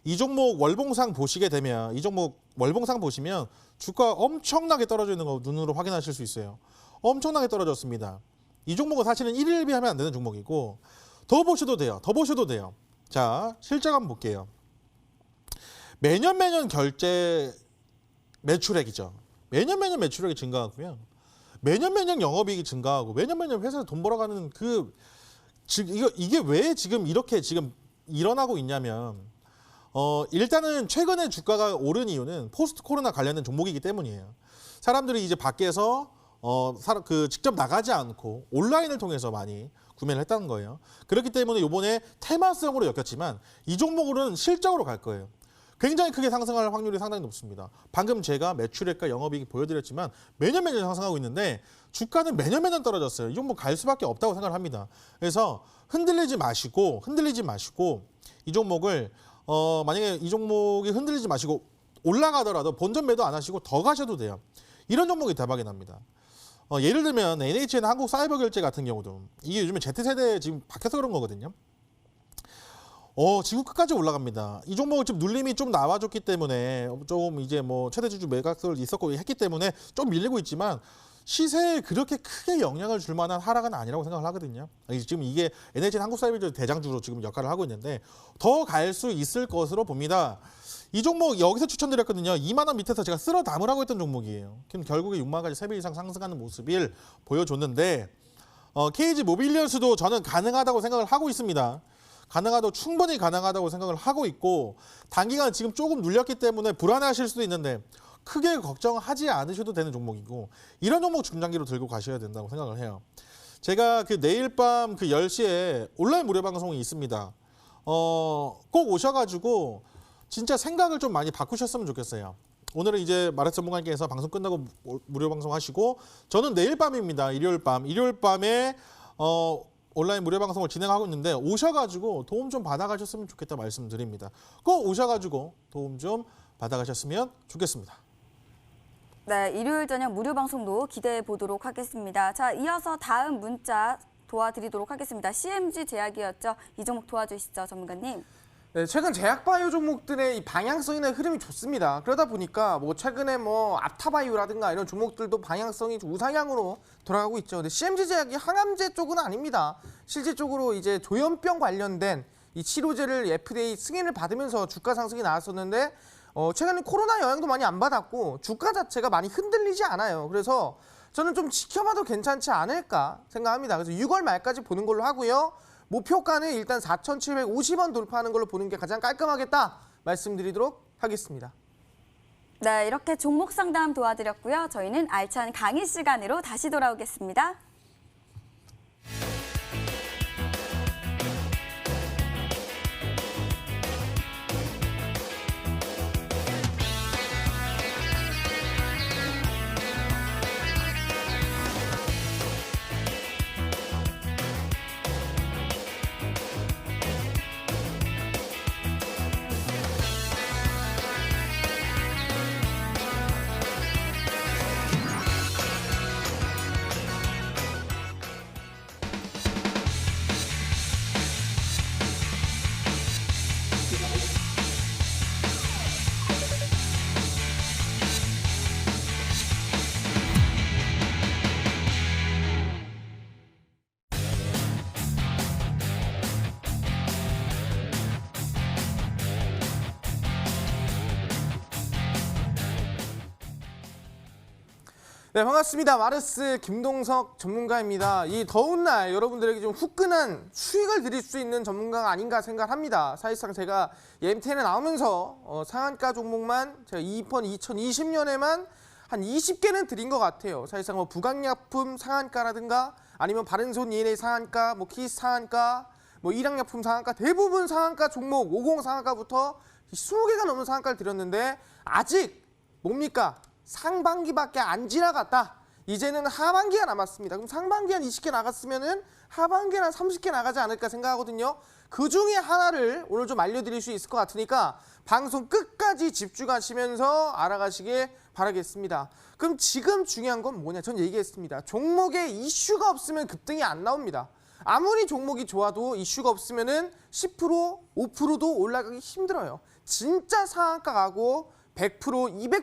이 종목 월봉상 보시게 되면 이 종목 월봉상 보시면 주가 엄청나게 떨어져 있는 거 눈으로 확인하실 수 있어요. 엄청나게 떨어졌습니다. 이 종목은 사실은 1일 비하면 안 되는 종목이고 더 보셔도 돼요. 더 보셔도 돼요. 자, 실적 한번 볼게요. 매년 결제 매출액이죠. 매년 매출액이 증가하고요. 매년 영업이익이 증가하고 매년 회사에서 돈 벌어가는 이게 왜 지금 이렇게 지금 일어나고 있냐면 일단은 최근에 주가가 오른 이유는 포스트 코로나 관련된 종목이기 때문이에요. 사람들이 이제 밖에서 직접 나가지 않고 온라인을 통해서 많이 구매를 했다는 거예요. 그렇기 때문에 이번에 테마성으로 엮였지만 이 종목으로는 실적으로 갈 거예요. 굉장히 크게 상승할 확률이 상당히 높습니다. 방금 제가 매출액과 영업이익 보여드렸지만 매년 상승하고 있는데 주가는 매년 떨어졌어요. 이 종목 갈 수밖에 없다고 생각을 합니다. 그래서 흔들리지 마시고 이 종목을 만약에 이 종목이 흔들리지 마시고 올라가더라도 본전 매도 안 하시고 더 가셔도 돼요. 이런 종목이 대박이 납니다. 예를 들면 NHN 한국사이버결제 같은 경우도 이게 요즘에 Z세대에 지금 바뀌어서 그런 거거든요. 지금 끝까지 올라갑니다. 이 종목은 지금 눌림이 좀 나와줬기 때문에 좀 이제 뭐 최대주주 매각설 있었고 했기 때문에 좀 밀리고 있지만 시세에 그렇게 크게 영향을 줄 만한 하락은 아니라고 생각을 하거든요. 지금 이게 NHN 한국사이버결제 대장주로 지금 역할을 하고 있는데 더 갈 수 있을 것으로 봅니다. 이 종목 여기서 추천드렸거든요. 2만 원 밑에서 제가 쓸어 담으라고 했던 종목이에요. 그럼 결국에 6만 원까지 3배 이상 상승하는 모습을 보여줬는데 KG 모빌리언스도 저는 가능하다고 생각을 하고 있습니다. 충분히 가능하다고 생각을 하고 있고 단기간 지금 조금 눌렸기 때문에 불안해하실 수도 있는데 크게 걱정하지 않으셔도 되는 종목이고 이런 종목 중장기로 들고 가셔야 된다고 생각을 해요. 제가 내일 밤 10시에 온라인 무료 방송이 있습니다. 꼭 오셔가지고 진짜 생각을 좀 많이 바꾸셨으면 좋겠어요. 오늘은 이제 마레스 전문가님께서 방송 끝나고 무료 방송 하시고 저는 내일 밤입니다. 일요일 밤에 온라인 무료 방송을 진행하고 있는데 오셔가지고 도움 좀 받아가셨으면 좋겠다 말씀드립니다. 꼭 오셔가지고 도움 좀 받아가셨으면 좋겠습니다. 네, 일요일 저녁 무료 방송도 기대해 보도록 하겠습니다. 자, 이어서 다음 문자 도와드리도록 하겠습니다. CMG 제약이었죠. 이 종목 도와주시죠, 전문가님. 네, 최근 제약바이오 종목들의 이 방향성이나 흐름이 좋습니다. 그러다 보니까 최근에 앞타바이오라든가 이런 종목들도 방향성이 우상향으로 돌아가고 있죠. 근데 CMG 제약이 항암제 쪽은 아닙니다. 실질적으로 이제 조현병 관련된 이 치료제를 FDA 승인을 받으면서 주가 상승이 나왔었는데 최근에 코로나 영향도 많이 안 받았고 주가 자체가 많이 흔들리지 않아요. 그래서 저는 좀 지켜봐도 괜찮지 않을까 생각합니다. 그래서 6월 말까지 보는 걸로 하고요. 목표가는 일단 4,750원 돌파하는 걸로 보는 게 가장 깔끔하겠다 말씀드리도록 하겠습니다. 네, 이렇게 종목 상담 도와드렸고요. 저희는 알찬 강의 시간으로 다시 돌아오겠습니다. 네, 반갑습니다. 마르스 김동석 전문가입니다. 이 더운 날 여러분들에게 좀 후끈한 수익을 드릴 수 있는 전문가가 아닌가 생각합니다. 사실상 제가 MTN에 나오면서 상한가 종목만 제가 이번 2020년에만 한 20개는 드린 것 같아요. 사실상 부강약품 상한가라든가 아니면 바른손 ENA 상한가, 키스 상한가, 일양약품 상한가, 대부분 상한가 종목 50 상한가부터 20개가 넘는 상한가를 드렸는데 아직 뭡니까? 상반기밖에 안 지나갔다. 이제는 하반기가 남았습니다. 그럼 상반기 한 20개 나갔으면은 하반기는 한 30개 나가지 않을까 생각하거든요. 그 중에 하나를 오늘 좀 알려드릴 수 있을 것 같으니까 방송 끝까지 집중하시면서 알아가시길 바라겠습니다. 그럼 지금 중요한 건 뭐냐? 전 얘기했습니다. 종목에 이슈가 없으면 급등이 안 나옵니다. 아무리 종목이 좋아도 이슈가 없으면은 10%, 5%도 올라가기 힘들어요. 진짜 상한가 가고 100%,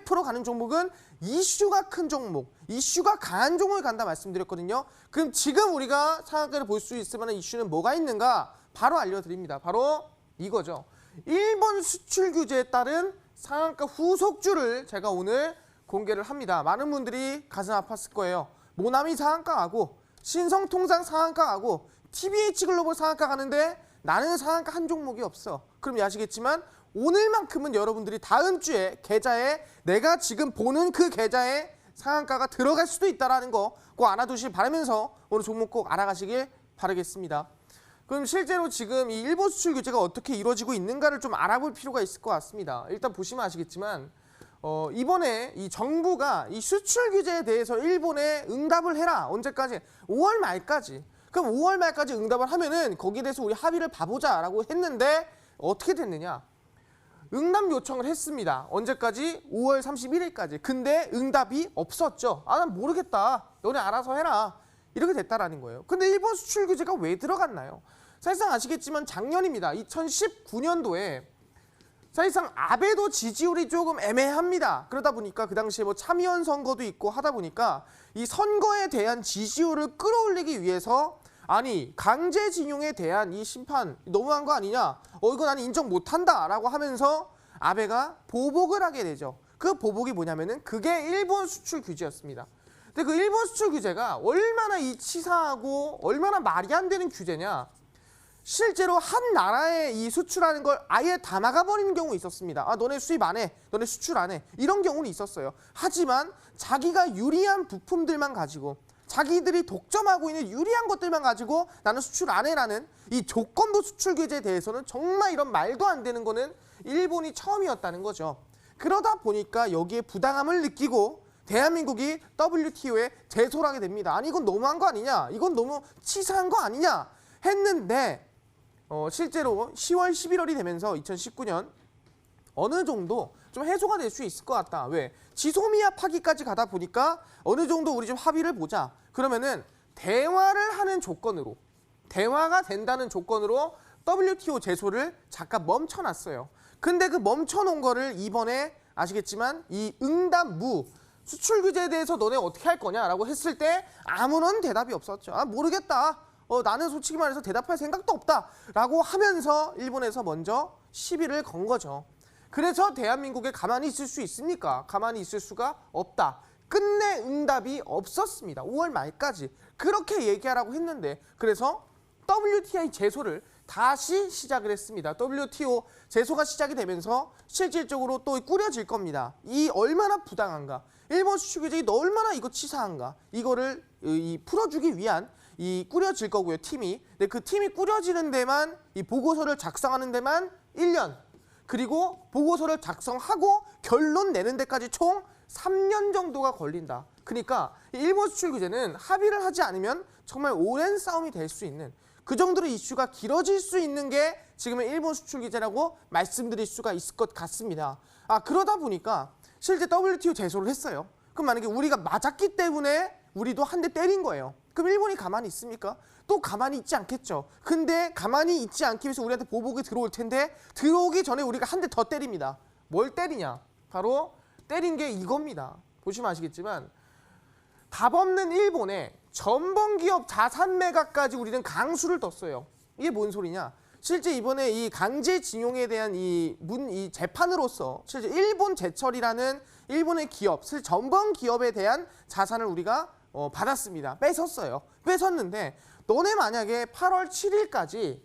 200% 가는 종목은 이슈가 큰 종목, 이슈가 강한 종목을 간다 말씀드렸거든요. 그럼 지금 우리가 상한가를 볼 수 있을 만한 이슈는 뭐가 있는가? 바로 알려드립니다. 바로 이거죠. 일본 수출 규제에 따른 상한가 후속주를 제가 오늘 공개를 합니다. 많은 분들이 가슴 아팠을 거예요. 모나미 상한가 가고 신성통상 상한가 가고 TBH글로벌 상한가 가는데 나는 상한가 한 종목이 없어. 그럼 아시겠지만 오늘만큼은 여러분들이 다음 주에 계좌에 내가 지금 보는 그 계좌에 상한가가 들어갈 수도 있다는 거 꼭 알아두시길 바라면서 오늘 종목 꼭 알아가시길 바라겠습니다. 그럼 실제로 지금 이 일본 수출 규제가 어떻게 이루어지고 있는가를 좀 알아볼 필요가 있을 것 같습니다. 일단 보시면 아시겠지만 이번에 이 정부가 이 수출 규제에 대해서 일본에 응답을 해라. 언제까지? 5월 말까지. 그럼 5월 말까지 응답을 하면은 거기에 대해서 우리 합의를 봐보자라고 했는데 어떻게 됐느냐? 응답 요청을 했습니다. 언제까지? 5월 31일까지. 근데 응답이 없었죠. 아, 난 모르겠다. 너네 알아서 해라. 이렇게 됐다라는 거예요. 근데 일본 수출 규제가 왜 들어갔나요? 사실상 아시겠지만 작년입니다. 2019년도에 사실상 아베도 지지율이 조금 애매합니다. 그러다 보니까 그 당시에 뭐 참의원 선거도 있고 하다 보니까 이 선거에 대한 지지율을 끌어올리기 위해서 아니 강제징용에 대한 이 심판 너무한 거 아니냐? 이거 나는 인정 못한다라고 하면서 아베가 보복을 하게 되죠. 그 보복이 뭐냐면은 그게 일본 수출 규제였습니다. 근데 그 일본 수출 규제가 얼마나 이 치사하고 얼마나 말이 안 되는 규제냐? 실제로 한 나라에 이 수출하는 걸 아예 다 막아버리는 경우 있었습니다. 아, 너네 수입 안 해, 너네 수출 안 해, 이런 경우는 있었어요. 하지만 자기가 유리한 부품들만 가지고 자기들이 독점하고 있는 유리한 것들만 가지고 나는 수출 안 해라는 이 조건부 수출 규제에 대해서는 정말 이런 말도 안 되는 거는 일본이 처음이었다는 거죠. 그러다 보니까 여기에 부당함을 느끼고 대한민국이 WTO에 제소를 하게 됩니다. 아니 이건 너무한 거 아니냐? 이건 너무 치사한 거 아니냐? 했는데 실제로 10월, 11월이 되면서 2019년 어느 정도 좀 해소가 될 수 있을 것 같다. 왜? 지소미아 파기까지 가다 보니까 어느 정도 우리 좀 합의를 보자. 그러면은 대화를 하는 조건으로, 대화가 된다는 조건으로 WTO 제소를 잠깐 멈춰놨어요. 근데 그 멈춰놓은 거를 이번에 아시겠지만 이 응답무 수출 규제에 대해서 너네 어떻게 할 거냐라고 했을 때 아무런 대답이 없었죠. 아, 모르겠다. 나는 솔직히 말해서 대답할 생각도 없다. 라고 하면서 일본에서 먼저 시비를 건 거죠. 그래서 대한민국에 가만히 있을 수 있습니까? 가만히 있을 수가 없다. 끝내 응답이 없었습니다. 5월 말까지. 그렇게 얘기하라고 했는데 그래서 WTI 제소를 다시 시작을 했습니다. WTO 제소가 시작이 되면서 실질적으로 또 꾸려질 겁니다. 이 얼마나 부당한가? 일본 수출 규제가 얼마나 이거 치사한가? 이거를 풀어주기 위한 이 꾸려질 거고요, 팀이. 근데 그 팀이 꾸려지는 데만 이 보고서를 작성하는 데만 1년. 그리고 보고서를 작성하고 결론 내는 데까지 총 3년 정도가 걸린다. 그러니까 일본 수출 규제는 합의를 하지 않으면 정말 오랜 싸움이 될 수 있는 그 정도로 이슈가 길어질 수 있는 게 지금의 일본 수출 규제라고 말씀드릴 수가 있을 것 같습니다. 그러다 보니까 실제 WTO 제소를 했어요. 그럼 만약에 우리가 맞았기 때문에 우리도 한 대 때린 거예요. 그럼 일본이 가만히 있습니까? 또 가만히 있지 않겠죠. 근데 가만히 있지 않기 위해서 우리한테 보복이 들어올 텐데 들어오기 전에 우리가 한 대 더 때립니다. 뭘 때리냐? 바로 때린 게 이겁니다. 보시면 아시겠지만 답 없는 일본에 전범기업 자산 매각까지 우리는 강수를 뒀어요. 이게 뭔 소리냐? 실제 이번에 이 강제징용에 대한 이 재판으로서 실제 일본 제철이라는 일본의 기업, 전범 기업에 대한 자산을 우리가 받았습니다. 뺏었어요. 뺏었는데 너네 만약에 8월 7일까지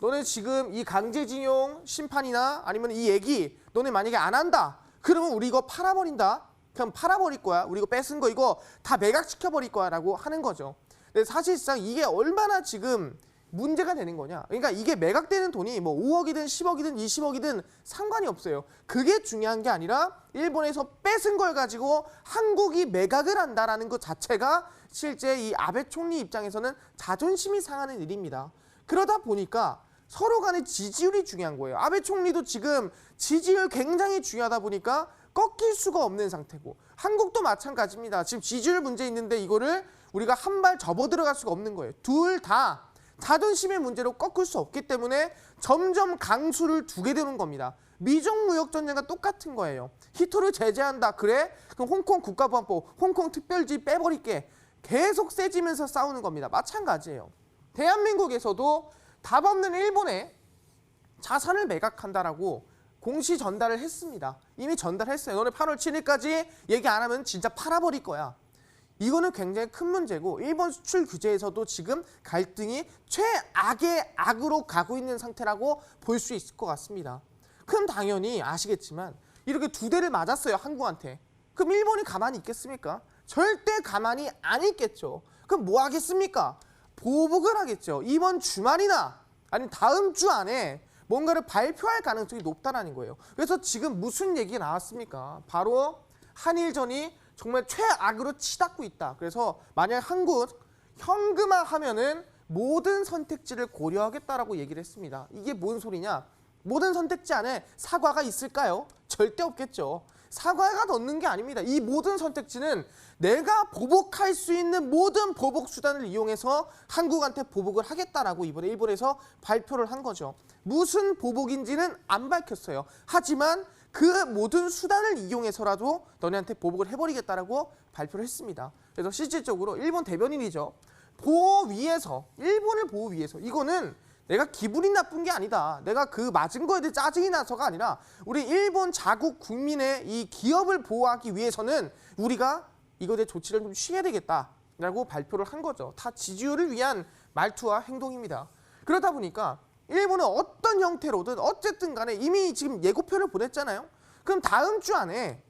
너네 지금 이 강제징용 심판이나 아니면 이 얘기 너네 만약에 안 한다. 그러면 우리 이거 팔아버린다. 그럼 팔아버릴 거야. 우리 이거 뺏은 거 이거 다 매각시켜버릴 거야 라고 하는 거죠. 근데 사실상 이게 얼마나 지금 문제가 되는 거냐? 그러니까 이게 매각되는 돈이 뭐 5억이든 10억이든 20억이든 상관이 없어요. 그게 중요한 게 아니라 일본에서 뺏은 걸 가지고 한국이 매각을 한다라는 것 자체가 실제 이 아베 총리 입장에서는 자존심이 상하는 일입니다. 그러다 보니까 서로 간의 지지율이 중요한 거예요. 아베 총리도 지금 지지율 굉장히 중요하다 보니까 꺾일 수가 없는 상태고, 한국도 마찬가지입니다. 지금 지지율 문제 있는데 이거를 우리가 한 발 접어 들어갈 수가 없는 거예요. 둘 다 자존심의 문제로 꺾을 수 없기 때문에 점점 강수를 두게 되는 겁니다. 미중 무역 전쟁과 똑같은 거예요. 히토를 제재한다. 그래? 그럼 홍콩 국가보안법, 홍콩 특별지 빼버릴게. 계속 세지면서 싸우는 겁니다. 마찬가지예요. 대한민국에서도 답 없는 일본에 자산을 매각한다라고 공시 전달을 했습니다. 이미 전달했어요. 너네 8월 7일까지 얘기 안 하면 진짜 팔아버릴 거야. 이거는 굉장히 큰 문제고, 일본 수출 규제에서도 지금 갈등이 최악의 악으로 가고 있는 상태라고 볼 수 있을 것 같습니다. 그럼 당연히 아시겠지만 이렇게 두 대를 맞았어요, 한국한테. 그럼 일본이 가만히 있겠습니까? 절대 가만히 안 있겠죠. 그럼 뭐 하겠습니까? 보복을 하겠죠. 이번 주말이나 아니면 다음 주 안에 뭔가를 발표할 가능성이 높다는 거예요. 그래서 지금 무슨 얘기가 나왔습니까? 바로 한일전이 정말 최악으로 치닫고 있다. 그래서 만약 한국 현금화하면은 모든 선택지를 고려하겠다라고 얘기를 했습니다. 이게 뭔 소리냐? 모든 선택지 안에 사과가 있을까요? 절대 없겠죠. 사과가 넣는 게 아닙니다. 이 모든 선택지는 내가 보복할 수 있는 모든 보복 수단을 이용해서 한국한테 보복을 하겠다라고 이번에 일본에서 발표를 한 거죠. 무슨 보복인지는 안 밝혔어요. 하지만 그 모든 수단을 이용해서라도 너네한테 보복을 해버리겠다라고 발표를 했습니다. 그래서 실질적으로 일본 대변인이죠. 보호 위해서, 일본을 보호 위해서, 이거는 내가 기분이 나쁜 게 아니다. 내가 그 맞은 거에 대해 짜증이 나서가 아니라 우리 일본 자국 국민의 이 기업을 보호하기 위해서는 우리가 이거에 대해 조치를 좀 취해야 되겠다라고 발표를 한 거죠. 다 지지율을 위한 말투와 행동입니다. 그러다 보니까 일본은 어떤 형태로든 어쨌든 간에 이미 지금 예고편을 보냈잖아요. 그럼 다음 주 안에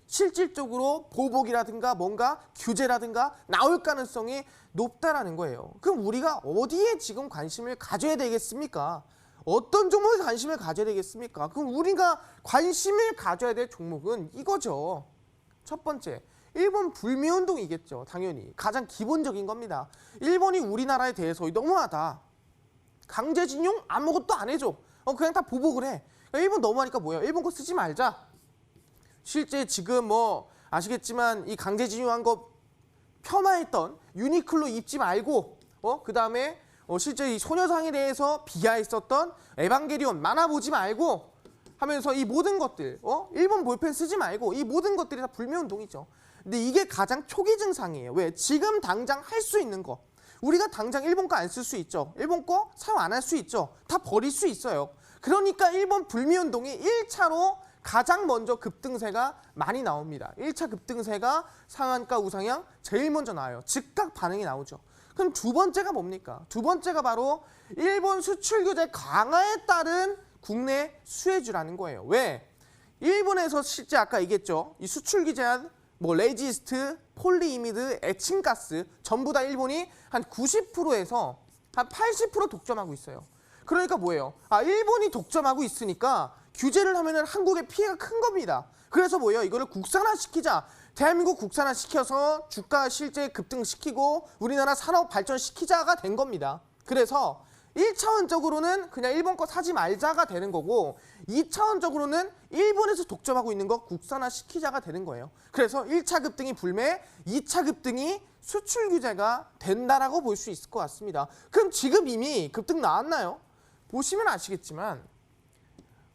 실질적으로 보복이라든가 뭔가 규제라든가 나올 가능성이 높다라는 거예요. 그럼 우리가 어디에 지금 관심을 가져야 되겠습니까? 어떤 종목에 관심을 가져야 되겠습니까? 그럼 우리가 관심을 가져야 될 종목은 이거죠. 첫 번째, 일본 불매운동이겠죠. 당연히 가장 기본적인 겁니다. 일본이 우리나라에 대해서 너무하다, 강제징용 아무것도 안 해줘, 그냥 다 보복을 해. 일본 너무하니까 뭐예요? 일본 거 쓰지 말자. 실제 지금 뭐 아시겠지만 이 강제징용한 거 폄하했던 유니클로 입지 말고, 그 다음에 실제 이 소녀상에 대해서 비하했었던 에반게리온 만화 보지 말고 하면서 이 모든 것들, 일본 볼펜 쓰지 말고, 이 모든 것들이 다 불매운동이죠. 근데 이게 가장 초기 증상이에요. 왜? 지금 당장 할 수 있는 거, 우리가 당장 일본 거 안 쓸 수 있죠. 일본 거 사용 안 할 수 있죠. 다 버릴 수 있어요. 그러니까 일본 불매운동이 1차로 가장 먼저 급등세가 많이 나옵니다. 1차 급등세가 상한가 우상향 제일 먼저 나와요. 즉각 반응이 나오죠. 그럼 두 번째가 뭡니까? 두 번째가 바로 일본 수출 규제 강화에 따른 국내 수혜주라는 거예요. 왜? 일본에서 실제 아까 얘기했죠. 이 수출 규제한 뭐 레지스트, 폴리이미드, 에칭가스 전부 다 일본이 한 90%에서 한 80% 독점하고 있어요. 그러니까 뭐예요? 일본이 독점하고 있으니까 규제를 하면은 한국의 피해가 큰 겁니다. 그래서 뭐예요? 이거를 국산화시키자. 대한민국 국산화시켜서 주가 실제 급등시키고 우리나라 산업 발전시키자가 된 겁니다. 그래서 1차원적으로는 그냥 일본 거 사지 말자가 되는 거고, 2차원적으로는 일본에서 독점하고 있는 거 국산화시키자가 되는 거예요. 그래서 1차 급등이 불매, 2차 급등이 수출 규제가 된다라고 볼 수 있을 것 같습니다. 그럼 지금 이미 급등 나왔나요? 보시면 아시겠지만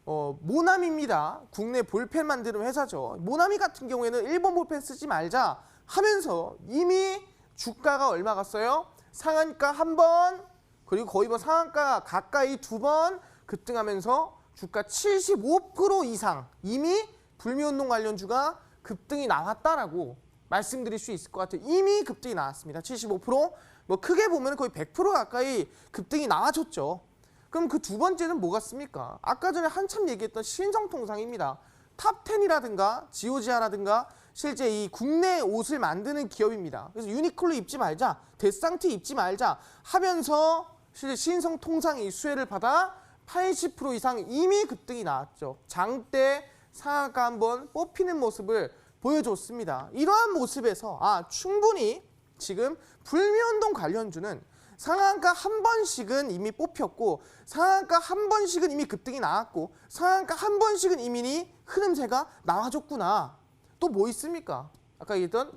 모나미입니다. 국내 볼펜 만드는 회사죠. 모나미 같은 경우에는 일본 볼펜 쓰지 말자 하면서 이미 주가가 얼마 갔어요? 상한가 한 번, 그리고 거의 뭐 상한가 가까이 두 번 급등하면서 주가 75% 이상 이미 불매운동 관련주가 급등이 나왔다라고 말씀드릴 수 있을 것 같아요. 이미 급등이 나왔습니다. 75%, 뭐 크게 보면 거의 100% 가까이 급등이 나와줬죠. 그럼 그 두 번째는 뭐 같습니까? 아까 전에 한참 얘기했던 신성통상입니다. 탑10이라든가 지오지아라든가 실제 이 국내 옷을 만드는 기업입니다. 그래서 유니클로 입지 말자, 데상티 입지 말자 하면서 실제 신성 통상이 수혜를 받아 80% 이상 이미 급등이 나왔죠. 장대 상한가 한번 뽑히는 모습을 보여줬습니다. 이러한 모습에서 충분히 지금 불매운동 관련주는 상한가 한 번씩은 이미 뽑혔고 상한가 한 번씩은 이미 급등이 나왔고 상한가 한 번씩은 이미 흐름세가 나와줬구나. 또 뭐 있습니까? 아까 얘기했던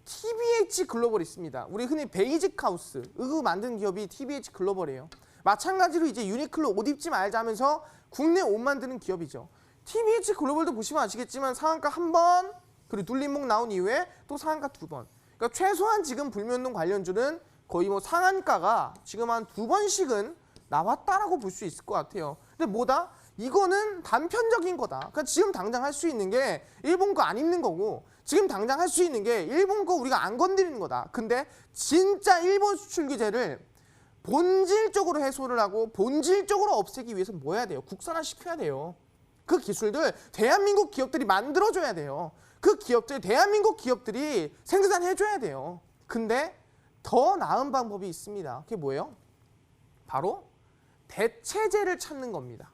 TBH 글로벌이 있습니다. 우리 흔히 베이직 하우스, 이거 만든 기업이 TBH 글로벌이에요. 마찬가지로 이제 유니클로 옷 입지 말자 하면서 국내 옷 만드는 기업이죠. TBH 글로벌도 보시면 아시겠지만 상한가 한 번, 그리고 눌림목 나온 이후에 또 상한가 두 번. 그러니까 최소한 지금 불매운동 관련주는 거의 뭐 상한가가 지금 한 두 번씩은 나왔다라고 볼 수 있을 것 같아요. 근데 뭐다? 이거는 단편적인 거다. 그러니까 지금 당장 할 수 있는 게 일본 거 안 입는 거고 지금 당장 할 수 있는 게 일본 거 우리가 안 건드리는 거다. 근데 진짜 일본 수출 규제를 본질적으로 해소를 하고 본질적으로 없애기 위해서 뭐 해야 돼요? 국산화 시켜야 돼요. 그 기술들 대한민국 기업들이 만들어줘야 돼요. 그 기업들 대한민국 기업들이 생산해줘야 돼요. 근데 더 나은 방법이 있습니다. 그게 뭐예요? 바로 대체제를 찾는 겁니다.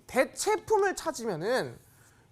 대체품을 찾으면은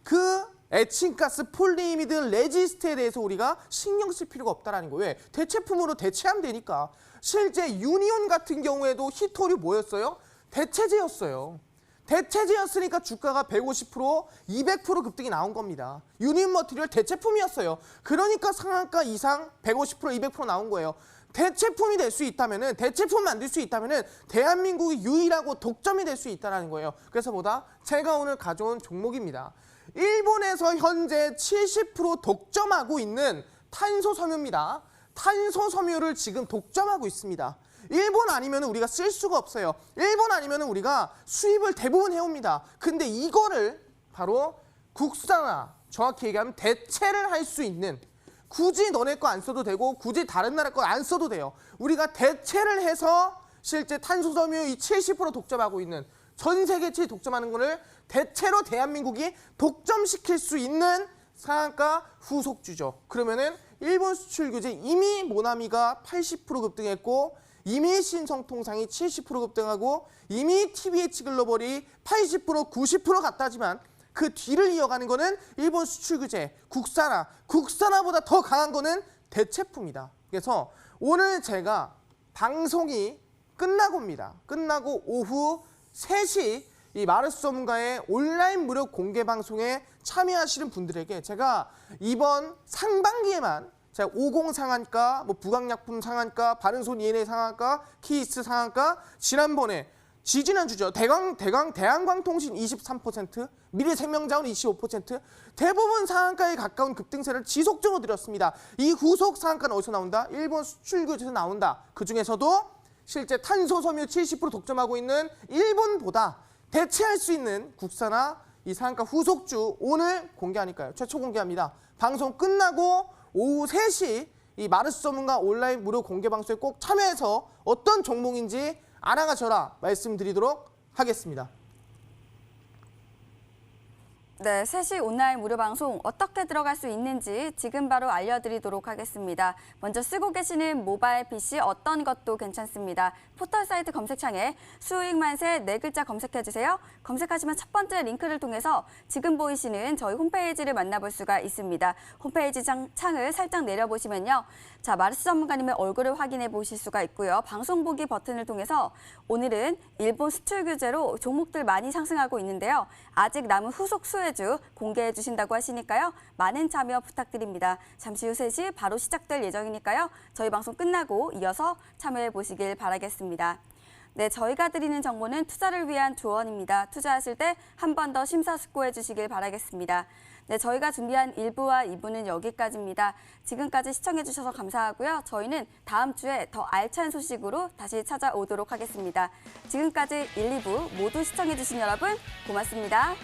그 에칭가스, 폴리이미드, 레지스트에 대해서 우리가 신경 쓸 필요가 없다라는 거예요. 왜? 대체품으로 대체하면 되니까. 실제 유니온 같은 경우에도 히토류 뭐였어요? 대체제였어요. 대체제였으니까 주가가 150%, 200% 급등이 나온 겁니다. 유니온 머티리얼 대체품이었어요. 그러니까 상한가 이상 150%, 200% 나온 거예요. 대체품이 될 수 있다면은, 대체품 만들 수 있다면은 대한민국이 유일하고 독점이 될 수 있다는 거예요. 그래서 뭐다? 제가 오늘 가져온 종목입니다. 일본에서 현재 70% 독점하고 있는 탄소 섬유입니다. 탄소 섬유를 지금 독점하고 있습니다. 일본 아니면 우리가 쓸 수가 없어요. 일본 아니면 우리가 수입을 대부분 해옵니다. 근데 이거를 바로 국산화, 정확히 얘기하면 대체를 할 수 있는, 굳이 너네 거 안 써도 되고 굳이 다른 나라 거 안 써도 돼요. 우리가 대체를 해서 실제 탄소 섬유 이 70% 독점하고 있는, 전 세계치 독점하는 거를 대체로 대한민국이 독점시킬 수 있는 상한가 후속주죠. 그러면은 일본 수출 규제 이미 모나미가 80% 급등했고 이미 신성통상이 70% 급등하고 이미 TBH 글로벌이 80%, 90% 갔다지만 그 뒤를 이어가는 거는 일본 수출 규제, 국산화보다 더 강한 거는 대체품이다. 그래서 오늘 제가 방송이 끝나고입니다. 끝나고 오후 3시 이 마르스 전문가의 온라인 무료 공개 방송에 참여하시는 분들에게 제가 이번 상반기에만 제가 50 상한가, 뭐 부강약품 상한가, 바른손 ENA 상한가, 키이스 상한가, 지난번에 지지난주죠. 대한광통신 23%, 미래생명자원 25%, 대부분 상한가에 가까운 급등세를 지속적으로 드렸습니다. 이 후속 상한가는 어디서 나온다? 일본 수출 규제에서 나온다. 그중에서도 실제 탄소 섬유 70% 독점하고 있는 일본보다 대체할 수 있는 국산화 이 상한가 후속주 오늘 공개하니까요. 최초 공개합니다. 방송 끝나고 오후 3시 이 마르스 전문가 온라인 무료 공개 방송에 꼭 참여해서 어떤 종목인지 알아가셔라 말씀드리도록 하겠습니다. 네, 3시 온라인 무료 방송 어떻게 들어갈 수 있는지 지금 바로 알려드리도록 하겠습니다. 먼저 쓰고 계시는 모바일 PC 어떤 것도 괜찮습니다. 포털 사이트 검색창에 수익 만세 4글자 검색해주세요. 검색하시면 첫 번째 링크를 통해서 지금 보이시는 저희 홈페이지를 만나볼 수가 있습니다. 홈페이지 창을 살짝 내려보시면요. 자, 마르스 전문가님의 얼굴을 확인해 보실 수가 있고요. 방송 보기 버튼을 통해서 오늘은 일본 수출 규제로 종목들 많이 상승하고 있는데요. 아직 남은 후속 수혜주 공개해 주신다고 하시니까요. 많은 참여 부탁드립니다. 잠시 후 3시 바로 시작될 예정이니까요. 저희 방송 끝나고 이어서 참여해 보시길 바라겠습니다. 네, 저희가 드리는 정보는 투자를 위한 조언입니다. 투자하실 때 한 번 더 심사숙고해 주시길 바라겠습니다. 네, 저희가 준비한 1부와 2부는 여기까지입니다. 지금까지 시청해 주셔서 감사하고요. 저희는 다음 주에 더 알찬 소식으로 다시 찾아오도록 하겠습니다. 지금까지 1, 2부 모두 시청해 주신 여러분 고맙습니다.